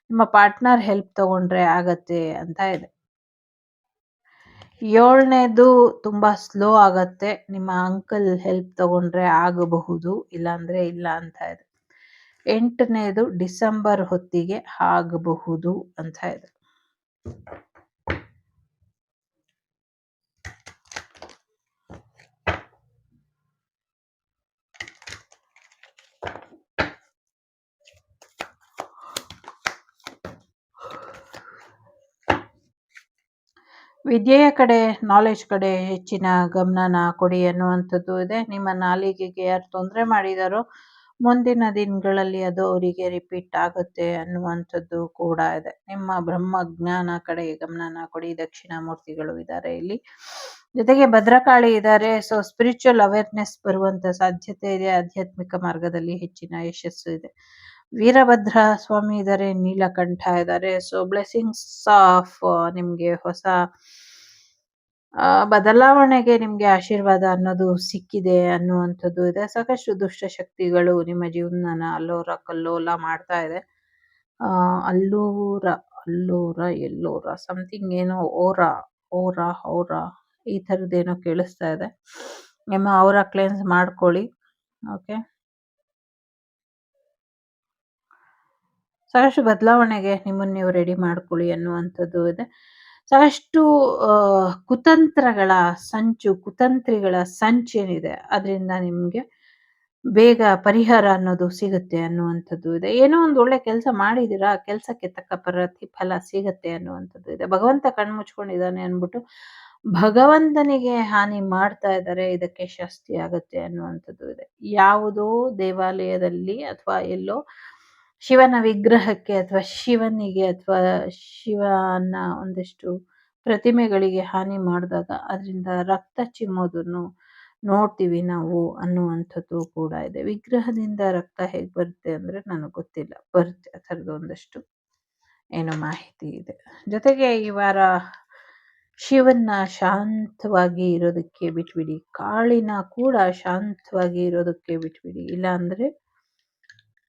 ನಿಮ್ಮ ಪಾರ್ಟ್ನರ್ ಹೆಲ್ಪ್ ತಗೊಂಡ್ರೆ ಆಗತ್ತೆ ಅಂತ ಇದೆ. 7ನೇದು ತುಂಬ ಸ್ಲೋ ಆಗತ್ತೆ. ನಿಮ್ಮ ಅಂಕಲ್ ಹೆಲ್ಪ್ ತಗೊಂಡ್ರೆ ಆಗಬಹುದು, ಇಲ್ಲಾಂದರೆ ಇಲ್ಲ ಅಂತ ಇದೆ. 8ನೇದು ಡಿಸೆಂಬರ್ ಹೊತ್ತಿಗೆ ಆಗಬಹುದು ಅಂತ ಇದೆ. ವಿದ್ಯೆಯ ಕಡೆ, ನಾಲೆಜ್ ಕಡೆ ಹೆಚ್ಚಿನ ಗಮನನ ಕೊಡಿ ಅನ್ನುವಂಥದ್ದು ಇದೆ. ನಿಮ್ಮ ನಾಲಿಗೆಗೆ ಯಾರು ತೊಂದರೆ ಮಾಡಿದಾರೋ ಮುಂದಿನ ದಿನಗಳಲ್ಲಿ ಅದು ಅವರಿಗೆ ರಿಪೀಟ್ ಆಗುತ್ತೆ ಅನ್ನುವಂಥದ್ದು ಕೂಡ ಇದೆ. ನಿಮ್ಮ ಬ್ರಹ್ಮ ಜ್ಞಾನ ಕಡೆ ಗಮನನ ಕೊಡಿ. ದಕ್ಷಿಣ ಮೂರ್ತಿಗಳು ಇದ್ದಾರೆ ಇಲ್ಲಿ, ಜೊತೆಗೆ ಭದ್ರಕಾಳಿ ಇದ್ದಾರೆ. ಸೊ ಸ್ಪಿರಿಚುವಲ್ ಅವೇರ್ನೆಸ್ ಬರುವಂತ ಸಾಧ್ಯತೆ ಇದೆ. ಆಧ್ಯಾತ್ಮಿಕ ಮಾರ್ಗದಲ್ಲಿ ಹೆಚ್ಚಿನ ಯಶಸ್ಸು ಇದೆ. ವೀರಭದ್ರ ಸ್ವಾಮಿ ಇದ್ದಾರೆ, ನೀಲಕಂಠ ಇದ್ದಾರೆ. ಸೊ ಬ್ಲೆಸ್ಸಿಂಗ್ಸ್ ಆಫ್ ನಿಮ್ಗೆ ಹೊಸ ಬದಲಾವಣೆಗೆ ನಿಮ್ಗೆ ಆಶೀರ್ವಾದ ಅನ್ನೋದು ಸಿಕ್ಕಿದೆ ಅನ್ನುವಂಥದ್ದು ಇದೆ. ಸಾಕಷ್ಟು ದುಷ್ಟ ಶಕ್ತಿಗಳು ನಿಮ್ಮ ಜೀವನನ ಅಲ್ಲೋರ ಕಲ್ಲೋಲ ಮಾಡ್ತಾ ಇದೆ. ಅಲ್ಲೂರ ಅಲ್ಲೂರ ಎಲ್ಲೋರ ಸಮಥಿಂಗ್ ಏನೋ ಓರ ಓರ ಔರ ಈ ಥರದ್ದೇನೋ ಕೇಳಿಸ್ತಾ ಇದೆ. ನಿಮ್ಮ ಅವರ ಕ್ಲೆನ್ಸ್ ಮಾಡ್ಕೊಳ್ಳಿ. ಓಕೆ, ಸಾಕಷ್ಟು ಬದಲಾವಣೆಗೆ ನಿಮ್ಮನ್ನು ನೀವು ರೆಡಿ ಮಾಡ್ಕೊಳ್ಳಿ ಅನ್ನುವಂಥದ್ದು ಇದೆ. ಸಾಕಷ್ಟು ಕುತಂತ್ರಗಳ ಸಂಚು, ಕುತಂತ್ರಿಗಳ ಸಂಚೇನಿದೆ, ಅದರಿಂದ ನಿಮಗೆ ಬೇಗ ಪರಿಹಾರ ಅನ್ನೋದು ಸಿಗುತ್ತೆ ಅನ್ನುವಂಥದ್ದು ಇದೆ. ಏನೋ ಒಂದು ಒಳ್ಳೆ ಕೆಲಸ ಮಾಡಿದ್ದೀರಾ, ಕೆಲಸಕ್ಕೆ ತಕ್ಕ ಪ್ರತಿಫಲ ಸಿಗುತ್ತೆ ಅನ್ನುವಂಥದ್ದು ಇದೆ. ಭಗವಂತ ಕಣ್ಣು ಮುಚ್ಕೊಂಡಿದ್ದಾನೆ ಅಂದ್ಬಿಟ್ಟು ಭಗವಂತನಿಗೆ ಹಾನಿ ಮಾಡ್ತಾ ಇದ್ದಾರೆ, ಇದಕ್ಕೆ ಶಾಸ್ತಿ ಆಗುತ್ತೆ ಅನ್ನುವಂಥದ್ದು ಇದೆ. ಯಾವುದೋ ದೇವಾಲಯದಲ್ಲಿ ಅಥವಾ ಎಲ್ಲೋ ಶಿವನ ವಿಗ್ರಹಕ್ಕೆ ಅಥವಾ ಶಿವನಿಗೆ ಅಥವಾ ಶಿವನ ಒಂದಿಷ್ಟು ಪ್ರತಿಮೆಗಳಿಗೆ ಹಾನಿ ಮಾಡಿದಾಗ ಅದರಿಂದ ರಕ್ತ ಚಿಮ್ಮೋದನ್ನು ನೋಡ್ತೀವಿ ನಾವು ಅನ್ನುವಂಥದ್ದು ಕೂಡ ಇದೆ. ವಿಗ್ರಹದಿಂದ ರಕ್ತ ಹೇಗೆ ಬರುತ್ತೆ ಅಂದರೆ ನನಗೆ ಗೊತ್ತಿಲ್ಲ, ಬರುತ್ತೆ ಆ ಥರದ್ದು ಒಂದಷ್ಟು ಏನೋ ಮಾಹಿತಿ ಇದೆ. ಜೊತೆಗೆ ಈ ವಾರ ಶಿವನ್ನ ಶಾಂತವಾಗಿ ಇರೋದಕ್ಕೆ ಬಿಟ್ಬಿಡಿ, ಕಾಳಿನ ಕೂಡ ಶಾಂತವಾಗಿ ಇರೋದಕ್ಕೆ ಬಿಟ್ಬಿಡಿ. ಇಲ್ಲ ಅಂದರೆ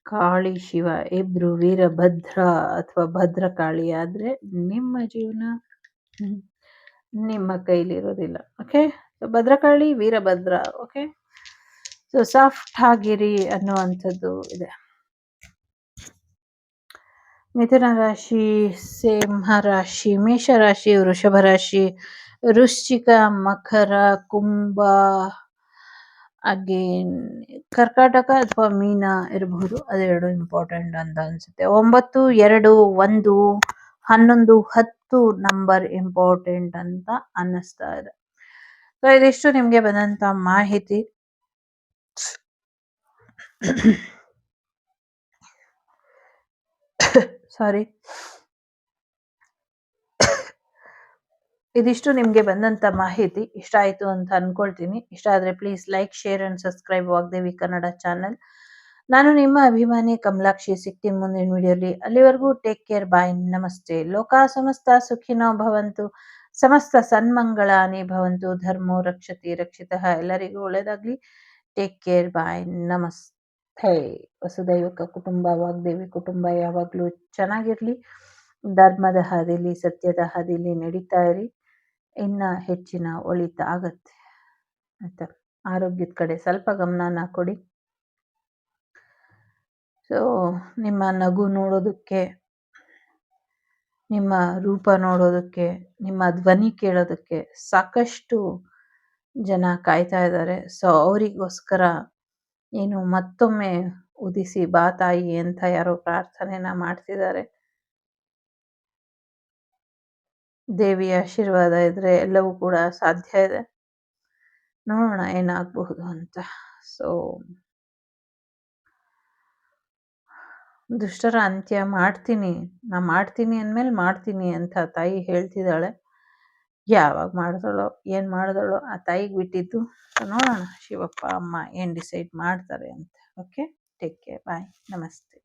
ಕಾಳಿ ಶಿವ ಇಬ್ರು ವೀರಭದ್ರ ಅಥವಾ ಭದ್ರಕಾಳಿ ಆದ್ರೆ ನಿಮ್ಮ ಜೀವನ ನಿಮ್ಮ ಕೈಲಿರೋದಿಲ್ಲ. Okay, Bhadrakali Veerabhadra. Okay, so soft ಆಗಿರಿ ಅನ್ನುವಂಥದ್ದು ಇದೆ. ಮಿಥುನ ರಾಶಿ, ಸಿಂಹ ರಾಶಿ, ಮೇಷ ರಾಶಿ, ವೃಷಭ ರಾಶಿ, ವೃಶ್ಚಿಕ, ಮಕರ, ಕುಂಭ, ಅಗೇನ್ ಕರ್ಕಾಟಕ ಅಥವಾ ಮೀನ ಇರಬಹುದು. ಅದೆರಡು ಇಂಪಾರ್ಟೆಂಟ್ ಅಂತ ಅನ್ಸುತ್ತೆ. 9, 2, 1, 11, 10 ನಂಬರ್ ಇಂಪಾರ್ಟೆಂಟ್ ಅಂತ ಅನ್ನಿಸ್ತಾ ಇದೆ. ಸೊ ಇದಿಷ್ಟು ನಿಮ್ಗೆ ಬಂದಂತ ಮಾಹಿತಿ. ಸಾರಿ, ಇದಿಷ್ಟು ನಿಮ್ಗೆ ಬಂದಂತ ಮಾಹಿತಿ ಇಷ್ಟ ಆಯ್ತು ಅಂತ ಅನ್ಕೊಳ್ತೀನಿ. ಇಷ್ಟ ಆದ್ರೆ please like, share and subscribe Vagdevi Kannada channel. ನಾನು ನಿಮ್ಮ ಅಭಿಮಾನಿ ಕಮಲಾಕ್ಷಿ. ಸಿಗ್ತೀನಿ ಮುಂದಿನ ವಿಡಿಯೋಲಿ. ಅಲ್ಲಿವರೆಗೂ ಟೇಕ್ ಕೇರ್, ಬಾಯ್, ನಮಸ್ತೆ. ಲೋಕ ಸಮಸ್ತ ಸುಖಿನೋ ಭವಂತು, ಸಮಸ್ತ ಸನ್ಮಂಗಳಾನಿ ಭವಂತು, ಧರ್ಮೋ ರಕ್ಷತಿ ರಕ್ಷಿತಃ. ಎಲ್ಲರಿಗೂ ಒಳ್ಳೇದಾಗ್ಲಿ. ಟೇಕ್ ಕೇರ್, ಬಾಯ್, ನಮಸ್ತೆ. ವಸುದೈವಕ ಕುಟುಂಬ, ವಾಗ್ದೇವಿ ಕುಟುಂಬ ಯಾವಾಗ್ಲೂ ಚೆನ್ನಾಗಿರ್ಲಿ. ಧರ್ಮದ ಹಾದಿಲಿ, ಸತ್ಯದ ಹಾದಿಲಿ ನಡೀತಾ ಇರಿ. ಇನ್ನ ಹೆಚ್ಚಿನ ಒಳಿತಾಗತ್ತೆ ಆಯ್ತಾ. ಆರೋಗ್ಯದ ಕಡೆ ಸ್ವಲ್ಪ ಗಮನನ ಕೊಡಿ. ಸೊ ನಿಮ್ಮ ನಗು ನೋಡೋದಕ್ಕೆ, ನಿಮ್ಮ ರೂಪ ನೋಡೋದಕ್ಕೆ, ನಿಮ್ಮ ಧ್ವನಿ ಕೇಳೋದಕ್ಕೆ ಸಾಕಷ್ಟು ಜನ ಕಾಯ್ತಾ ಇದ್ದಾರೆ. ಸೊ ಅವರಿಗೋಸ್ಕರ ಏನು ಮತ್ತೊಮ್ಮೆ ಉದಿಸಿ ಬಾ ತಾಯಿ ಅಂತ ಯಾರೋ ಪ್ರಾರ್ಥನೆನ ಮಾಡ್ತಿದ್ದಾರೆ. ದೇವಿಯ ಆಶೀರ್ವಾದ ಇದ್ರೆ ಎಲ್ಲವೂ ಕೂಡ ಸಾಧ್ಯ ಇದೆ. ನೋಡೋಣ ಏನಾಗಬಹುದು ಅಂತ. ಸೊ ದುಷ್ಟರ ಅಂತ್ಯ ಮಾಡ್ತೀನಿ, ನಾ ಮಾಡ್ತೀನಿ ಅಂದಮೇಲೆ ಮಾಡ್ತೀನಿ ಅಂತ ತಾಯಿ ಹೇಳ್ತಿದ್ದಾಳೆ. ಯಾವಾಗ ಮಾಡ್ದಳೋ ಏನು ಮಾಡ್ದಳೋ ಆ ತಾಯಿಗೆ ಬಿಟ್ಟಿದ್ದು. ನೋಡೋಣ ಶಿವಪ್ಪ ಅಮ್ಮ ಏನು ಡಿಸೈಡ್ ಮಾಡ್ತಾರೆ ಅಂತ. ಓಕೆ, ಟೇಕ್ ಕೇರ್, ಬಾಯ್, ನಮಸ್ತೆ.